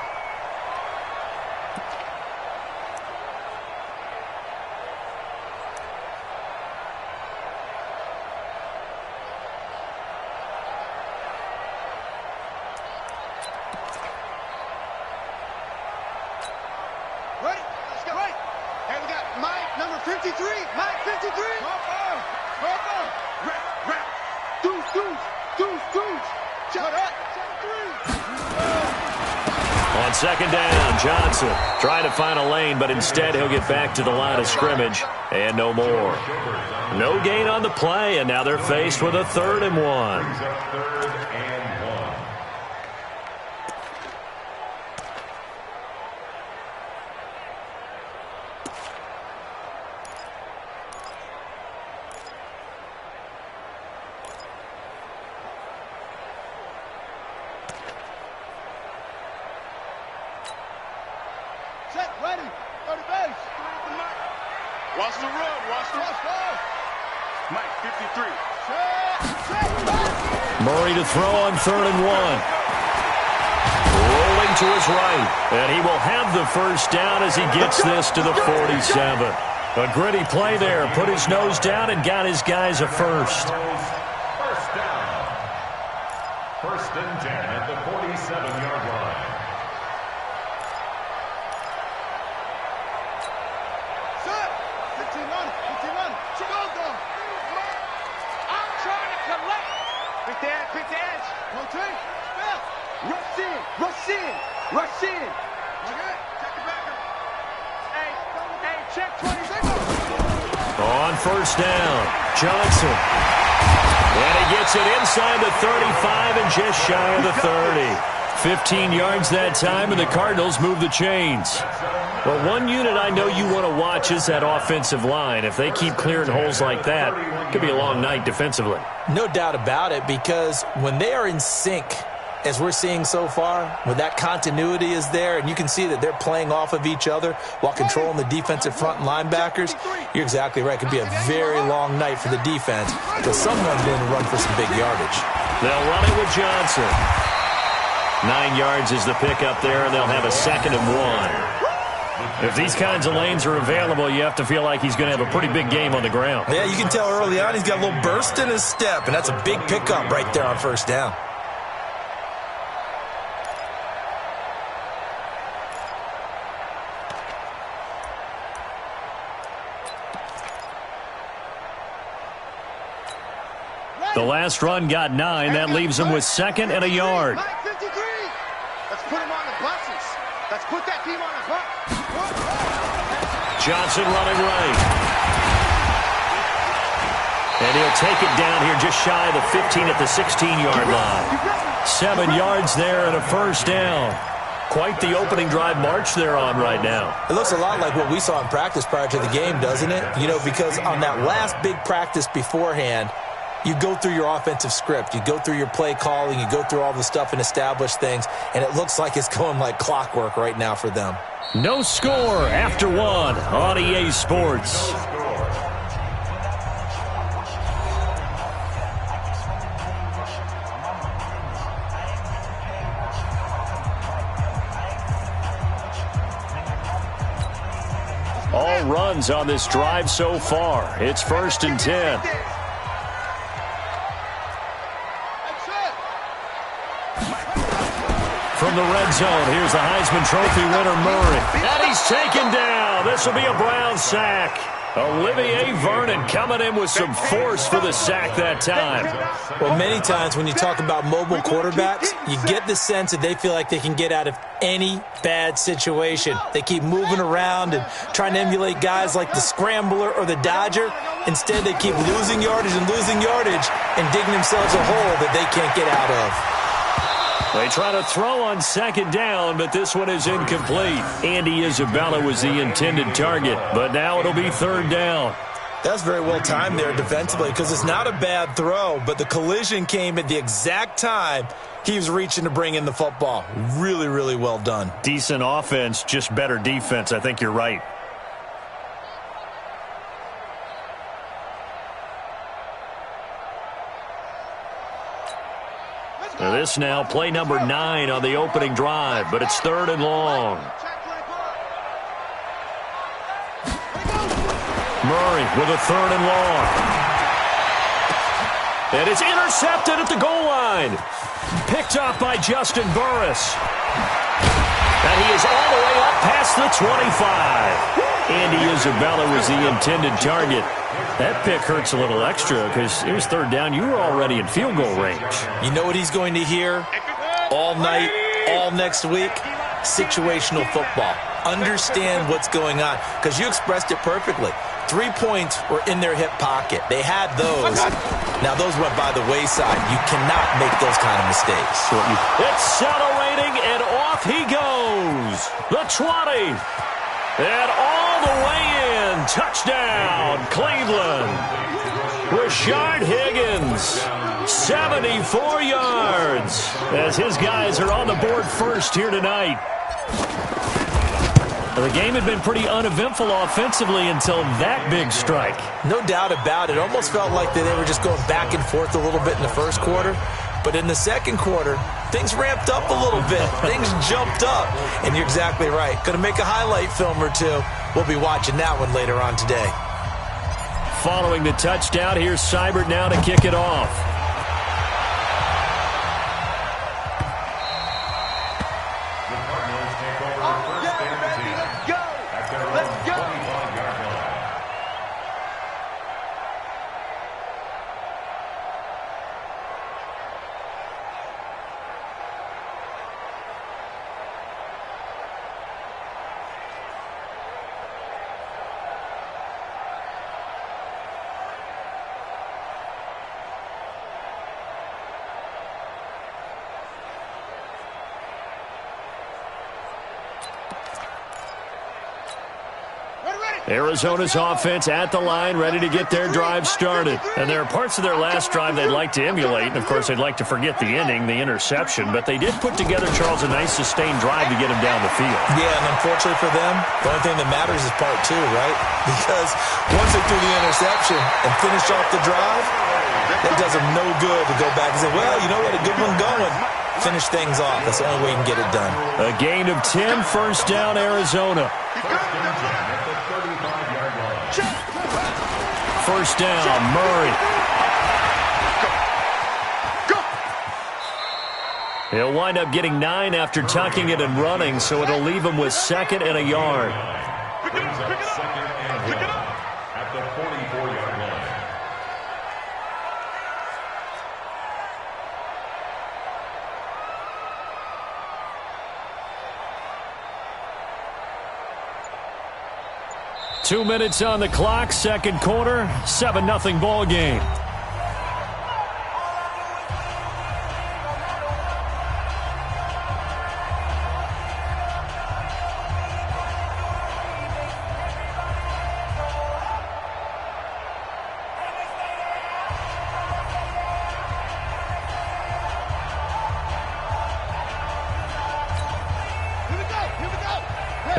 On second down, Johnson trying to find a lane, but instead he'll get back to the line of scrimmage and no more. No gain on the play, and now they're faced with a 3rd and 1. Watch the run. Mike, 53. Murray to throw on 3rd and 1. Rolling to his right. And he will have the first down as he gets this to the 47. A gritty play there. Put his nose down and got his guys a first. First down. First and 10 at the 47-yard line. rush in. Rush in. Okay, check the back up. Hey, check 20 seconds. On first down, Johnson. And he gets it inside the 35 and just shy of the 30. 15 yards that time, and the Cardinals move the chains. Well, one unit I know you want to watch is that offensive line. If they keep clearing holes like that, it could be a long night defensively. No doubt about it, because when they are in sync, as we're seeing so far, when that continuity is there, and you can see that they're playing off of each other while controlling the defensive front linebackers, you're exactly right. It could be a very long night for the defense because someone's going to run for some big yardage. They'll run it with Johnson. 9 yards is the pickup there, and they'll have a 2nd and 1. If these kinds of lanes are available, you have to feel like he's going to have a pretty big game on the ground. Yeah, you can tell early on he's got a little burst in his step, and that's a big pickup right there on first down. The last run got 9. That leaves him with 2nd and a yard. Let's put him on the buses. Let's put that team on the bus. Johnson running right. And he'll take it down here just shy of the 15 at the 16-yard line. 7 yards there and a first down. Quite the opening drive march they're on right now. It looks a lot like what we saw in practice prior to the game, doesn't it? You know, because on that last big practice beforehand, you go through your offensive script. You go through your play calling. You go through all the stuff and establish things. And it looks like it's going like clockwork right now for them. No score after 1 on EA Sports. All runs on this drive so far. It's 1st and 10. From the red zone, here's the Heisman Trophy winner, Murray. And he's taken down. This will be a Brown sack. Olivier Vernon coming in with some force for the sack that time. Well, many times when you talk about mobile quarterbacks, you get the sense that they feel like they can get out of any bad situation. They keep moving around and trying to emulate guys like the Scrambler or the Dodger. Instead, they keep losing yardage and digging themselves a hole that they can't get out of. They try to throw on 2nd down, but this one is incomplete. Andy Isabella was the intended target, but now it'll be 3rd down. That's very well timed there defensively because it's not a bad throw, but the collision came at the exact time he was reaching to bring in the football. Really, really well done. Decent offense, just better defense. I think you're right. This now play number 9 on the opening drive, but it's 3rd and long. Murray with a 3rd and long. And it's intercepted at the goal line. Picked off by Justin Burris. And he is all the way up past the 25. Andy Isabella was the intended target. That pick hurts a little extra because it was 3rd down. You were already in field goal range. You know what he's going to hear all night, all next week? Situational football. Understand what's going on because you expressed it perfectly. 3 points were in their hip pocket. They had those. Now, those went by the wayside. You cannot make those kind of mistakes. Accelerating, and off he goes. The 20. And all the way in. Touchdown, Cleveland. Rashard Higgins, 74 yards. As his guys are on the board first here tonight. The game had been pretty uneventful offensively until that big strike. No doubt about it. Almost felt like they were just going back and forth a little bit in the first quarter. But in the second quarter, things ramped up a little bit. Things jumped up. And you're exactly right. Going to make a highlight film or two. We'll be watching that one later on today. Following the touchdown, here's Seibert now to kick it off. Arizona's offense at the line, ready to get their drive started. And there are parts of their last drive they'd like to emulate, and, of course, they'd like to forget the ending, the interception. But they did put together, Charles, a nice sustained drive to get him down the field. Yeah, and unfortunately for them, the only thing that matters is part two, right? Because once they threw the interception and finished off the drive, it does them no good to go back and say, well, you know what, a good one going. Finish things off. That's the only way you can get it done. A gain of 10, first down, Arizona. First down, Murray. He'll wind up getting 9 after tucking it and running, so it'll leave him with 2nd and a yard. Pick it up. At the 44-yard line. Two minutes on the clock, second quarter, 7-0 ball game.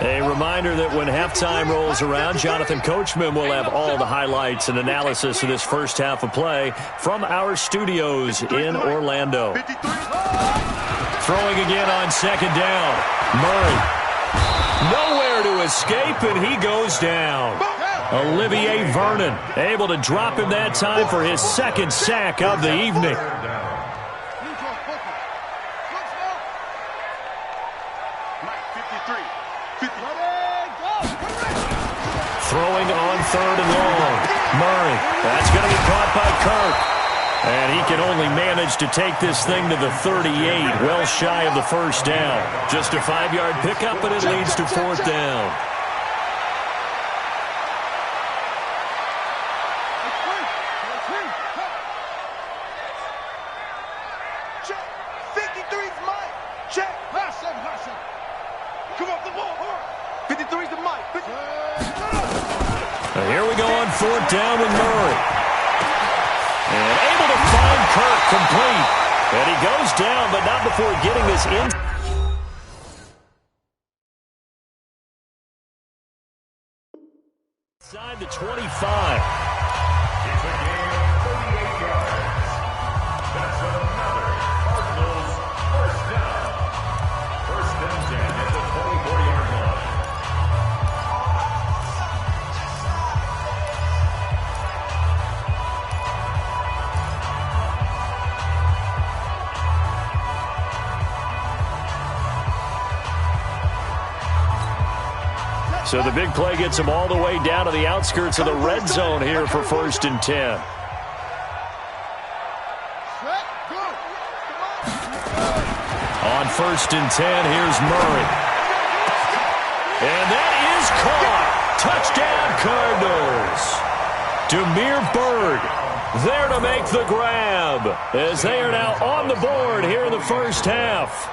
A reminder that when halftime rolls around, Jonathan Coachman will have all the highlights and analysis of this first half of play from our studios in Orlando. Throwing again on second down. Murray. Nowhere to escape, and he goes down. Olivier Vernon able to drop him that time for his 2nd sack of the evening. Throwing on 3rd and long. Murray. That's going to be caught by Kirk. And he can only manage to take this thing to the 38, well shy of the first down. Just a 5-yard pickup, and it leads to 4th down. Check. 53's Mike. Check. Hustle. Come off the ball. 53's the Mike. Here we go on 4th down with Murray. And able to find Kirk complete. And he goes down, but not before getting this in. Inside the 25. It's a gain of 38 yards. That's another Cardinals first down. 1st and 10 at the 24-yard line. So the big play gets him all the way down to the outskirts of the red zone here for 1st and 10. On 1st and 10, here's Murray. And that is caught. Touchdown, Cardinals. Demir Bird there to make the grab as they are now on the board here in the first half.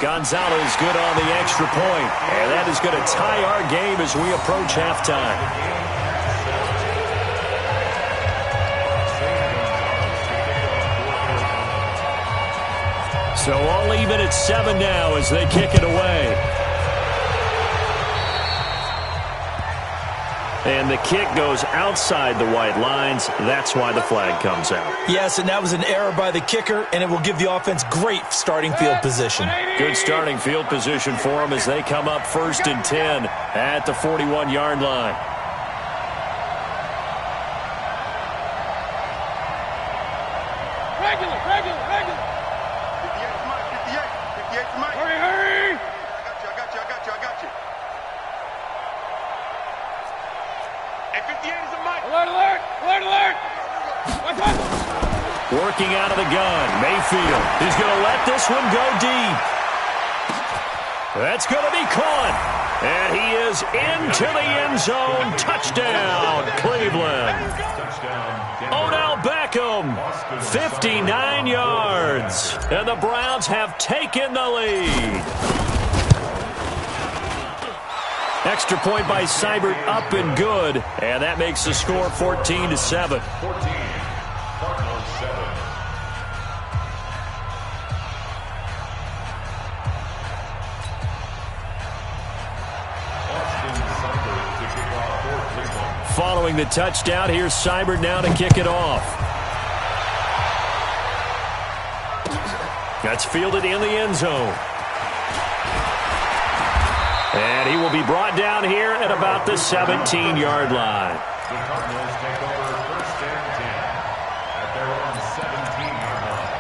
Gonzalez good on the extra point, and that is going to tie our game as we approach halftime. So all even at 7 now as they kick it away. And the kick goes outside the white lines. That's why the flag comes out. Yes, and that was an error by the kicker, and it will give the offense great starting field position. Good starting field position for them as they come up 1st and 10 at the 41-yard line. Regular. 58's Mike. 58's Mike. Hurry. I got you. Hey, 58 is a Mike. Alert. Working out of the gun, Mayfield. He's going to let this one go deep. That's going to be caught. And he is into the end zone. Touchdown, Cleveland. Odell Beckham 59 yards. And the Browns have taken the lead. Extra point by Seibert, up and good. And that makes the score 14-7. 14, Cardinals 7. Following the touchdown, here's Seibert now to kick it off. That's fielded in the end zone. And he will be brought down here at about the 17-yard line. The Cardinals take over first and 10 at their own 17-yard line.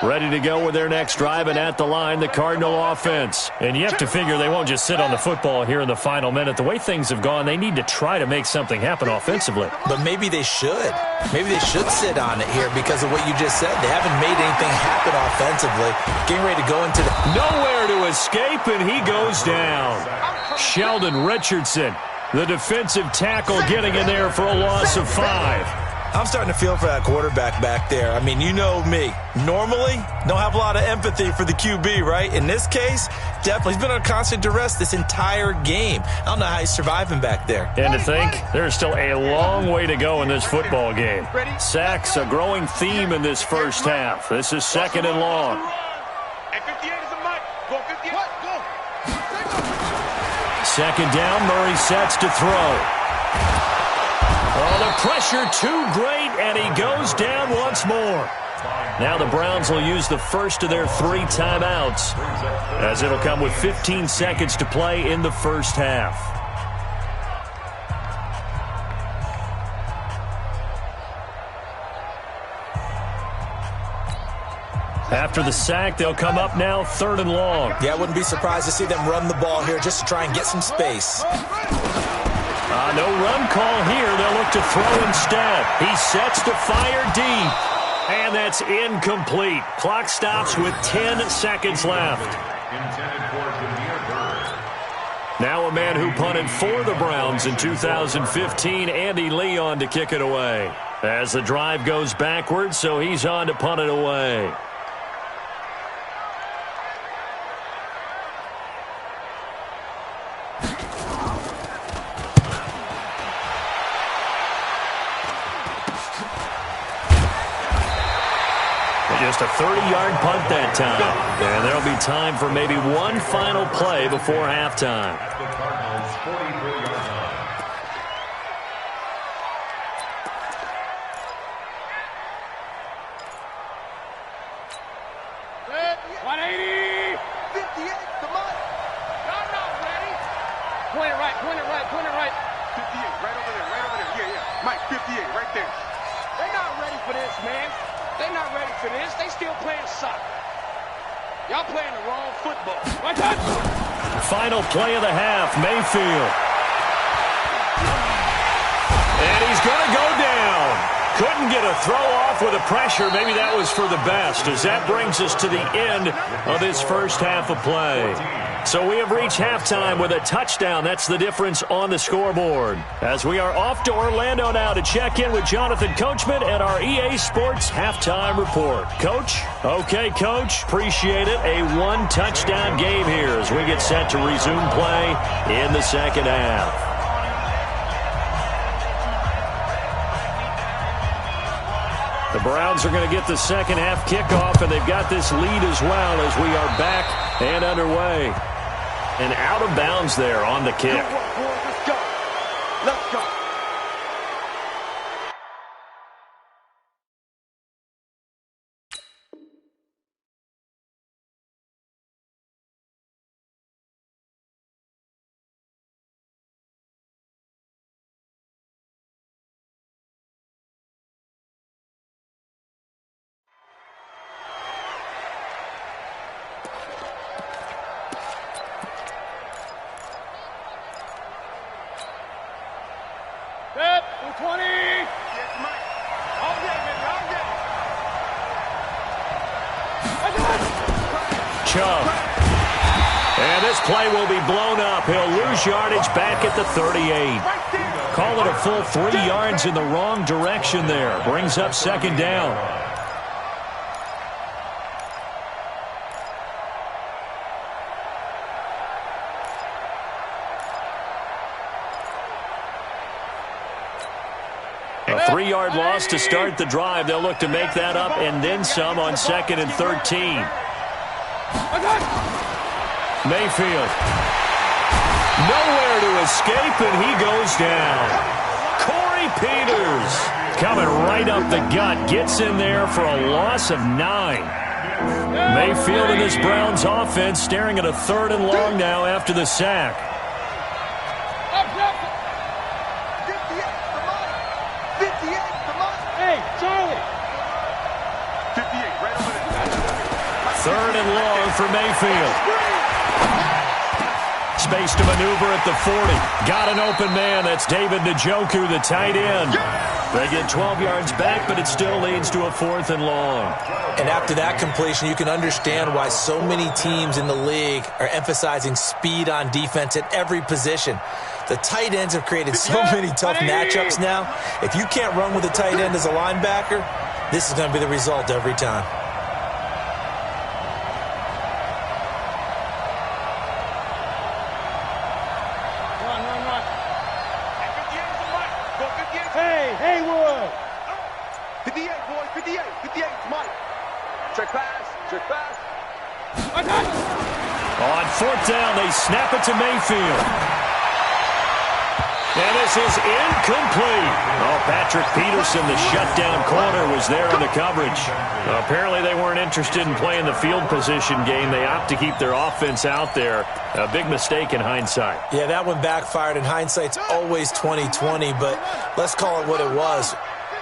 Ready to go with their next drive, and at the line, the Cardinal offense. And you have to figure they won't just sit on the football here in the final minute. The way things have gone, they need to try to make something happen offensively. But maybe they should. Maybe they should sit on it here because of what you just said. They haven't made anything happen offensively. Getting ready to go into the... Nowhere to escape, and he goes down. Sheldon Richardson, the defensive tackle, getting in there for a loss of 5. I'm starting to feel for that quarterback back there. I mean, you know me. Normally, don't have a lot of empathy for the QB, right? In this case, definitely. He's been on constant duress this entire game. I don't know how he's surviving back there. And to think, there's still a long way to go in this football game. Sacks, a growing theme in this first half. This is second and long. And 58 is a mic. Go 58. Go. Second down, Murray sets to throw. Oh, the pressure too great, and he goes down once more. Now the Browns will use the first of their 3 timeouts, as it'll come with 15 seconds to play in the first half. After the sack, they'll come up now third and long. Yeah, I wouldn't be surprised to see them run the ball here just to try and get some space. No run call here. They'll look to throw instead. He sets to fire deep. And that's incomplete. Clock stops with 10 seconds left. Now a man who punted for the Browns in 2015, Andy Leon, to kick it away. As the drive goes backwards, so he's on to punt it away. Just a 30-yard punt that time. And there'll be time for maybe one final play before halftime. At the Cardinals' 43-yard line. 180. 58. Come on. Y'all not ready. Point it right. 58. Right over there. Yeah. Mike, 58. Right there. They're not ready for this, man. They're not ready for this. They still playing soccer. Y'all playing the wrong football. One touch. Final play of the half, Mayfield. And he's going to go down. Couldn't get a throw off with the pressure. Maybe that was for the best, as that brings us to the end of this first half of play. So we have reached halftime with a touchdown. That's the difference on the scoreboard. As we are off to Orlando now to check in with Jonathan Coachman and our EA Sports Halftime Report. Coach? Okay, Coach. Appreciate it. A one-touchdown game here as we get set to resume play in the second half. The Browns are going to get the second half kickoff, and they've got this lead as well as we are back and underway. And out of bounds there on the kick. Let's go. Let's go. this play will be blown up. He'll lose yardage back at the 38. Call it a full 3 yards in the wrong direction there. Brings up second down. A 3-yard loss to start the drive. They'll look to make that up and then some on 2nd and 13. Mayfield. Nowhere to escape, and he goes down. Corey Peters coming right up the gut. Gets in there for a loss of 9. Mayfield and this Browns offense staring at a 3rd and long now after the sack. Third and long for Mayfield. Space to maneuver at the 40. Got an open man. That's David Njoku, the tight end. They get 12 yards back, but it still leads to a 4th and long. And after that completion, you can understand why so many teams in the league are emphasizing speed on defense at every position. The tight ends have created so many tough matchups now. If you can't run with a tight end as a linebacker, this is going to be the result every time. On 4th down, they snap it to Mayfield. And this is incomplete. Oh, Patrick Peterson, the shutdown corner, was there in the coverage. Apparently they weren't interested in playing the field position game. They opt to keep their offense out there. A big mistake in hindsight. Yeah, that one backfired. In hindsight's always 20/20, but let's call it what it was.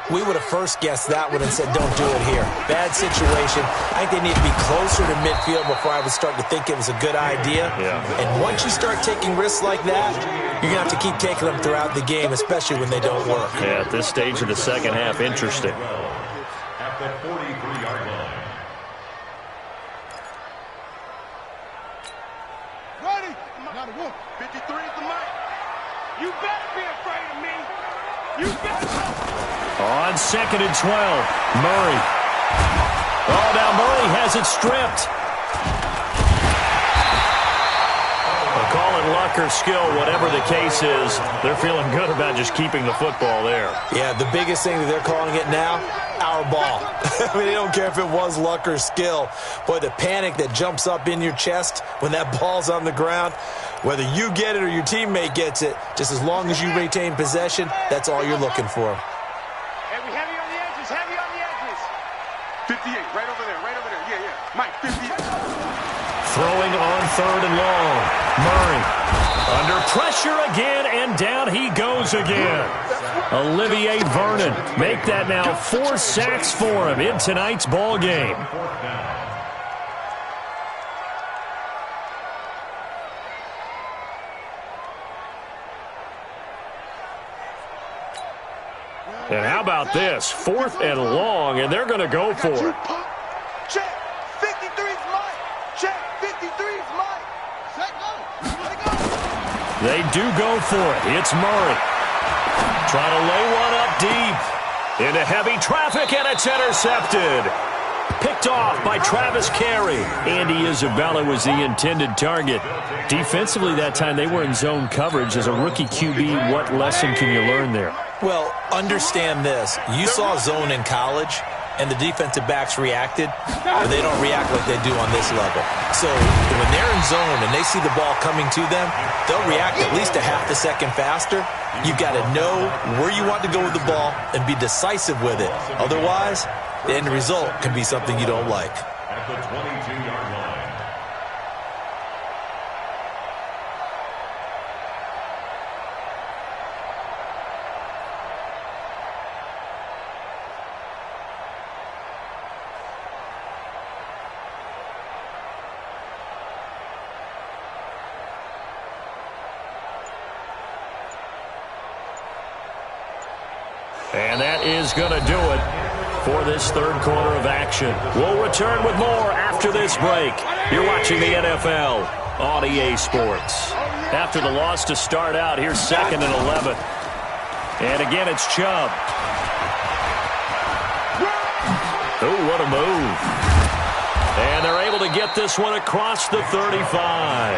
We would have first guessed that one and said, don't do it here. Bad situation. I think they need to be closer to midfield before I would start to think it was a good idea. Yeah. And once you start taking risks like that, you're going to have to keep taking them throughout the game, especially when they don't work. Yeah, at this stage of the second half, interesting. At the 43-yard line. Ready? Not a whoop. 53 is the mic. You better be afraid of me. You better. On 2nd and 12, Murray. Oh, now Murray has it stripped. They'll call it luck or skill, whatever the case is. They're feeling good about just keeping the football there. Yeah, the biggest thing that they're calling it now, our ball. I mean, they don't care if it was luck or skill. Boy, the panic that jumps up in your chest when that ball's on the ground, whether you get it or your teammate gets it, just as long as you retain possession, that's all you're looking for. 58, right over there, yeah. Mike, 58. Throwing on 3rd and long. Murray under pressure again, and down he goes again. Olivier Vernon make that now 4 sacks for him in tonight's ball game. And how about this? 4th and long, and they're going to go for it. Check. 53's Mike. Check. 53's Mike. Check, go. They do go for it. It's Murray. Trying to lay one up deep. Into heavy traffic, and it's intercepted. Picked off by Travis Carey. Andy Isabella was the intended target. Defensively that time, they were in zone coverage. As a rookie QB, what lesson can you learn there? Well, understand this. You saw zone in college, and the defensive backs reacted, but they don't react like they do on this level. So when they're in zone and they see the ball coming to them, they'll react at least a half a second faster. You've got to know where you want to go with the ball and be decisive with it. Otherwise, the end result can be something you don't like. At the 22-yard line. And that is going to do it for this third quarter of action. We'll return with more after this break. You're watching the NFL on EA Sports. After the loss to start out, here's 2nd and 11. And again, it's Chubb. Oh, what a move. And they're able to get this one across the 35.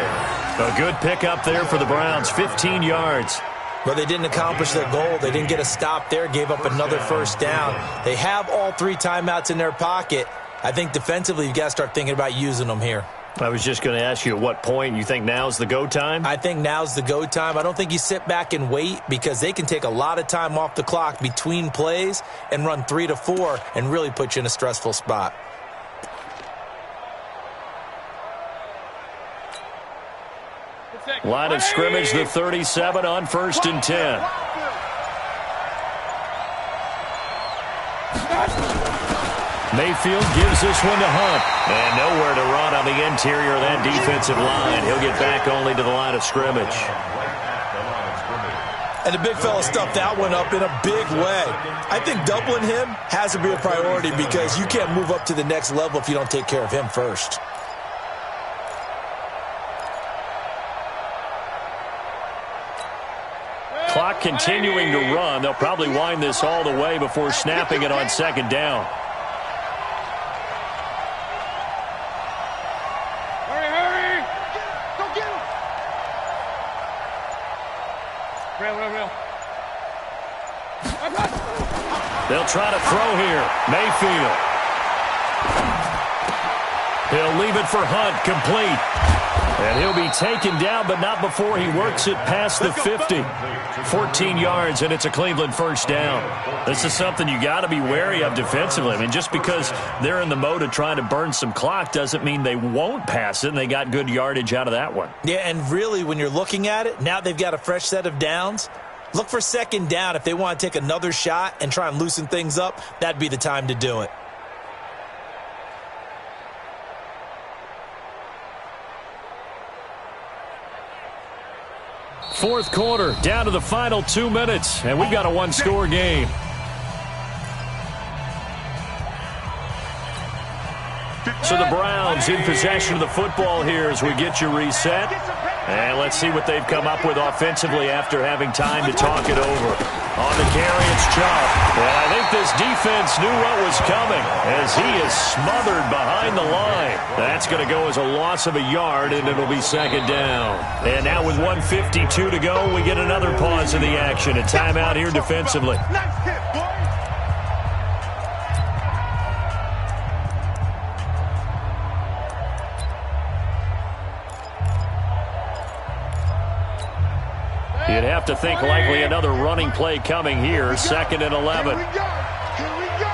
A good pickup there for the Browns, 15 yards. Well, they didn't accomplish their goal. They didn't get a stop there, gave up another first down. They have all 3 timeouts in their pocket. I think defensively you've got to start thinking about using them here. I was just going to ask you at what point you think now's the go time? I think now's the go time. I don't think you sit back and wait because they can take a lot of time off the clock between plays and run 3 to 4 and really put you in a stressful spot. Line of scrimmage, the 37 on 1st and 10. Mayfield gives this one to Hunt. And nowhere to run on the interior of that defensive line. He'll get back only to the line of scrimmage. And the big fella stuffed that one up in a big way. I think doubling him has to be a priority because you can't move up to the next level if you don't take care of him first. Clock continuing to run. They'll probably wind this all the way before snapping it on 2nd down. Hurry! Go get him! Real. They'll try to throw here. Mayfield. He'll leave it for Hunt, complete. And he'll be taken down, but not before he works it past the 50. 14 yards, and it's a Cleveland first down. This is something you got to be wary of defensively. I mean, just because they're in the mode of trying to burn some clock doesn't mean they won't pass it, and they got good yardage out of that one. Yeah, and really, when you're looking at it, now they've got a fresh set of downs. Look for 2nd down. If they want to take another shot and try and loosen things up, that'd be the time to do it. Fourth quarter, down to the final 2 minutes, and we've got a one-score game. So the Browns in possession of the football here as we get you reset. And let's see what they've come up with offensively after having time to talk it over. On the carry, it's Chubb. And I think this defense knew what was coming as he is smothered behind the line. That's going to go as a loss of a yard, and it'll be 2nd down. And now with 1:52 to go, we get another pause in the action. A timeout here defensively. Nice hit, boy. You'd have to think likely another running play coming here. 2nd and 11. Here we go.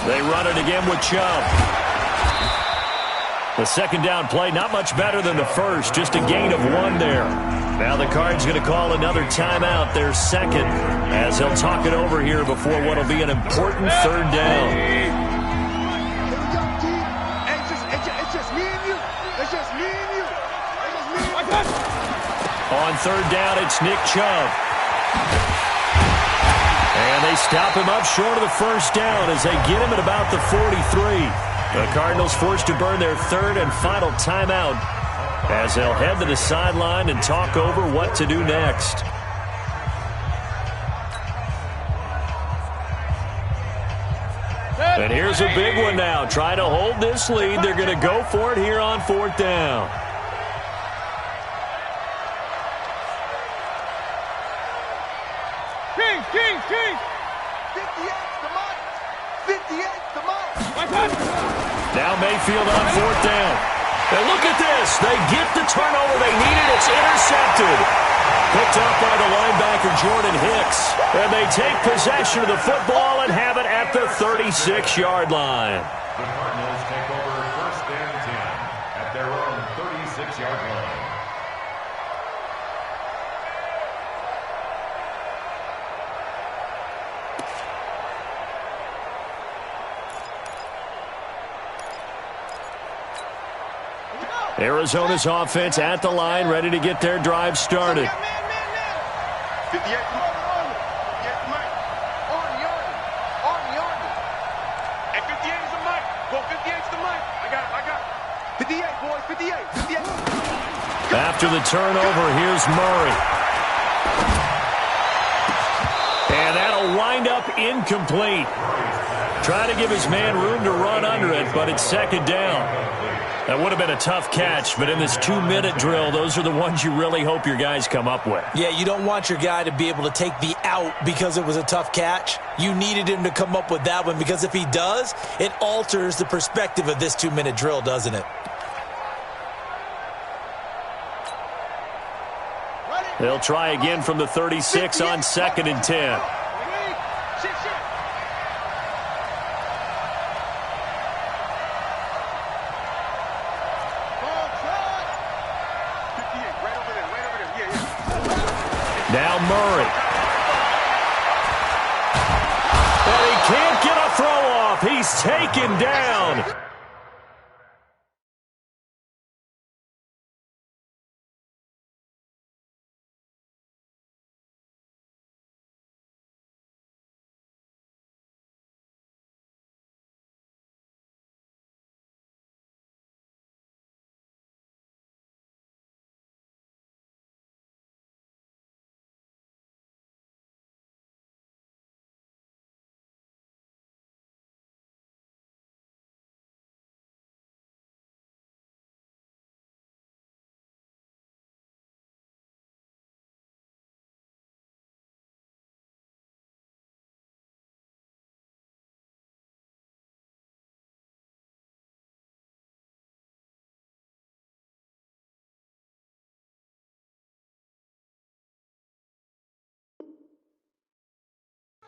They run it again with Chubb. The 2nd down play, not much better than the first. Just a gain of 1 there. Now the Cards going to call another timeout. Their 2nd as he'll talk it over here before what will be an important 3rd down. Here we go, team. It's just me and you. It's just me and you. On 3rd down, it's Nick Chubb. And they stop him up short of the first down as they get him at about the 43. The Cardinals forced to burn their 3rd and final timeout as they'll head to the sideline and talk over what to do next. And here's a big one now. Trying to hold this lead. They're going to go for it here on 4th down. King! 58's the mark. 58's the mark. Now Mayfield on 4th down. And look at this. They get the turnover they needed. It's intercepted. Picked up by the linebacker Jordan Hicks. And they take possession of the football and have it at the 36-yard line. The Cardinals take over 1st and 10 at their own 36-yard line. Arizona's offense at the line, ready to get their drive started. 58's the mark. 58's the mark. On the yard. And 58's the mark. Well, 58's the mark. I After the turnover, here's Murray. And that'll wind up incomplete. Try to give his man room to run under it, but it's second down. That would have been a tough catch, but in this 2-minute drill, those are the ones you really hope your guys come up with. Yeah, you don't want your guy to be able to take the out because it was a tough catch. You needed him to come up with that one, because if he does, it alters the perspective of this 2-minute drill, doesn't it? They'll try again from the 36 on 2nd and 10. Now Murray. And he can't get a throw off. He's taken down.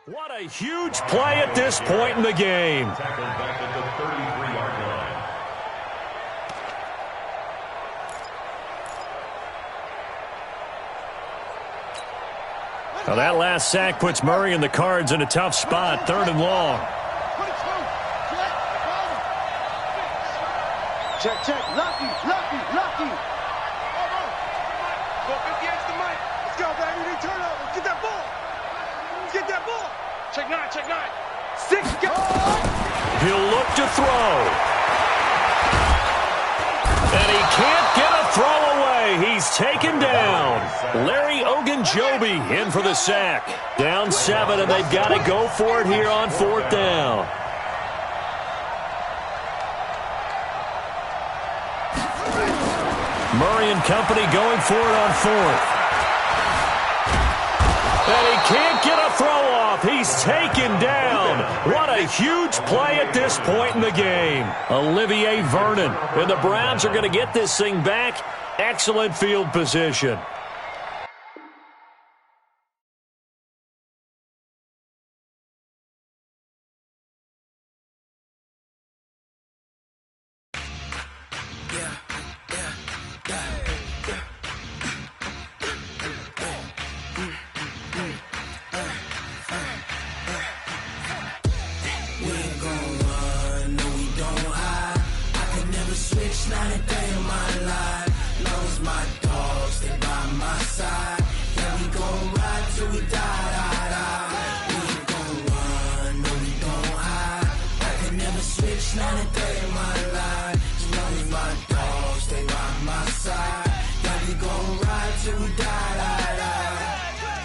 What a huge play at this point in the game. Tackled back at the 33-yard line. Now that last sack puts Murray and the Cards in a tough spot, 3rd and long. Check, check. Lucky. Go 50 extra Mike. Let's go, baby. They turn over. Get that ball. Get that ball. Check 9. 6, go. He'll look to throw. And he can't get a throw away. He's taken down. Larry Ogunjobi in for the sack. Down 7, and they've got to go for it here on 4th down. Murray and company going for it on 4th. And he can't get a throw off. He's taken down. What a huge play at this point in the game. Olivier Vernon. And the Browns are going to get this thing back. Excellent field position.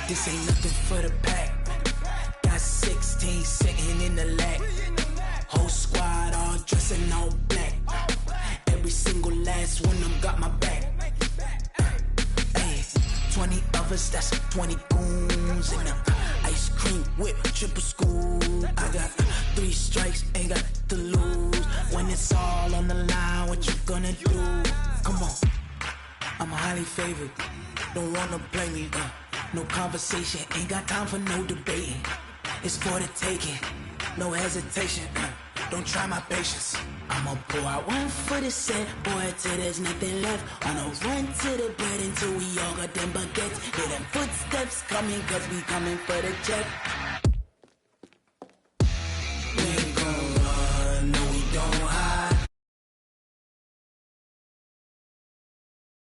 This ain't nothing for the pack. Got 16 sitting in the lag. Whole squad all dressed in all black. Every single last one of them got my back. Hey, 20 of us, that's 20 goons in them. Ice cream whip, triple school. I got 3 strikes, ain't got to lose. When it's all on the line, what you gonna do? Come on, I'm highly favored. Don't wanna blame me, no conversation, ain't got time for no debating. It's for the taking, no hesitation. Don't try my patience. I'ma pour out one for the set, boy, till there's nothing left. On a run to the bread until we all got them baguettes. Hear them footsteps coming, cause we coming for the check. We ain't gon' run, no we don't hide.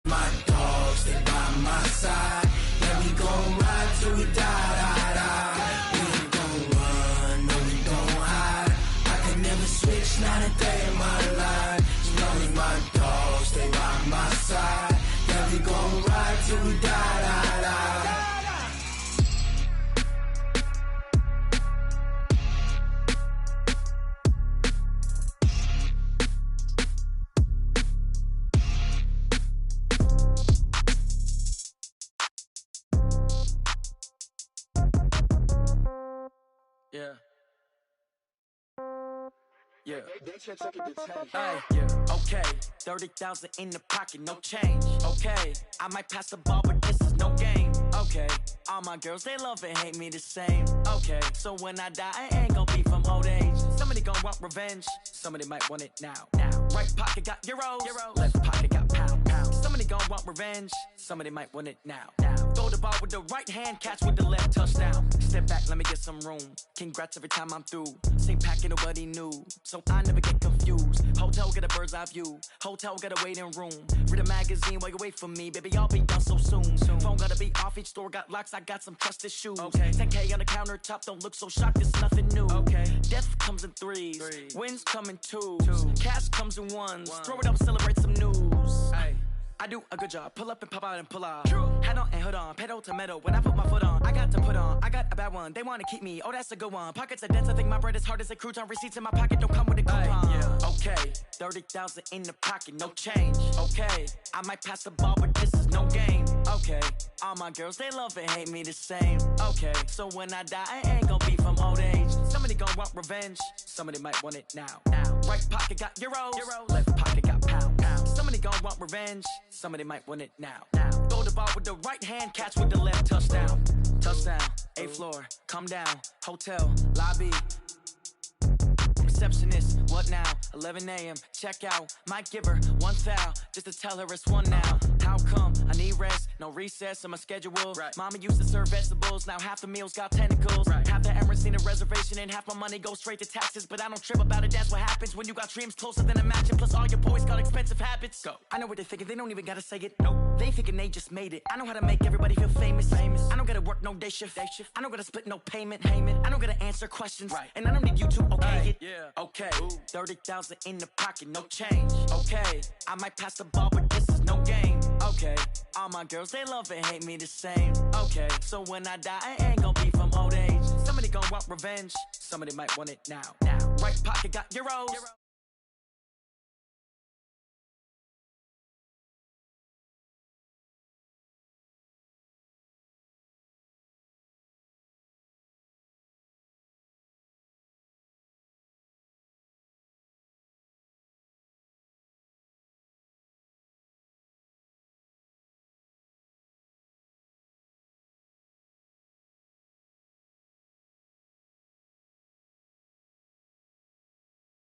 My dogs, they by my side. Yeah, we gon' ride till we die. We ain't gon' run, no we don't hide. I can never switch, not a day in my life. As long as my dogs, they by till we die, die, die. Yeah. Yeah. Hey, yeah. Okay. 30,000 in the pocket, no change. Okay. I might pass the ball, but this is no game. Okay. All my girls, they love and hate me the same. Okay. So when I die, I ain't gonna be from old age. Somebody gonna want revenge. Somebody might want it now. Right pocket got euros. Left pocket got pound. Somebody gonna want revenge. Somebody might want it now. Throw the ball with the right hand, catch with the left, touchdown. Step back, let me get some room. Congrats every time I'm through. Same packet, nobody knew. So I never get confused. Hotel get a bird's eye view. Hotel get a waiting room. Read a magazine while you wait for me. Baby, I'll be done so soon. Phone gotta be off, each store got locks. I got some trusted shoes. Okay. 10K on the countertop, don't look so shocked, it's nothing new. Okay. Death comes in threes. Wins come in twos. Cash comes in ones. Throw it up, celebrate some news. Ay. I do a good job, pull up and pop out and pull off. Hat on and hood on, pedal to metal. When I put my foot on, I got to put on. I got a bad one, they wanna keep me. Oh, that's a good one. Pockets are dense, I think my bread is hard as a crouton. Receipts in my pocket don't come with a coupon. Yeah. Okay, 30,000 in the pocket, no change. Okay, I might pass the ball, but this is no game. Okay, all my girls, they love and hate me the same. Okay, so when I die, I ain't gonna be from old age. Somebody gonna want revenge. Somebody might want it now. Right pocket got euros. Left pocket got pound. Somebody gonna want revenge. Somebody might want it now. Throw the ball with the right hand, catch with the left, touchdown. Touchdown, 8th floor, come down, hotel, lobby. Receptionist, what now? 11 a.m., check out. Might give her one foul, just to tell her it's one now. How come? I need rest, no recess in my schedule. Mama used to serve vegetables, now half the meals got tentacles. Half the Emirates need a reservation and half my money goes straight to taxes. But I don't trip about it, that's what happens when you got dreams closer than a match. And plus all your boys got expensive habits. Go. I know what they're thinking, they don't even gotta say it. Nope. They thinking they just made it. I know how to make everybody feel famous. I don't gotta work no day shift. I don't gotta split no payment. I don't gotta answer questions. And I don't need you to okay it. Okay, 30,000 in the pocket, no change. Okay, I might pass the ball, but this is no game. Okay, all my girls, they love and hate me the same. Okay, so when I die, I ain't gonna be from old age. Somebody gonna want revenge. Somebody might want it now. Right pocket got euros.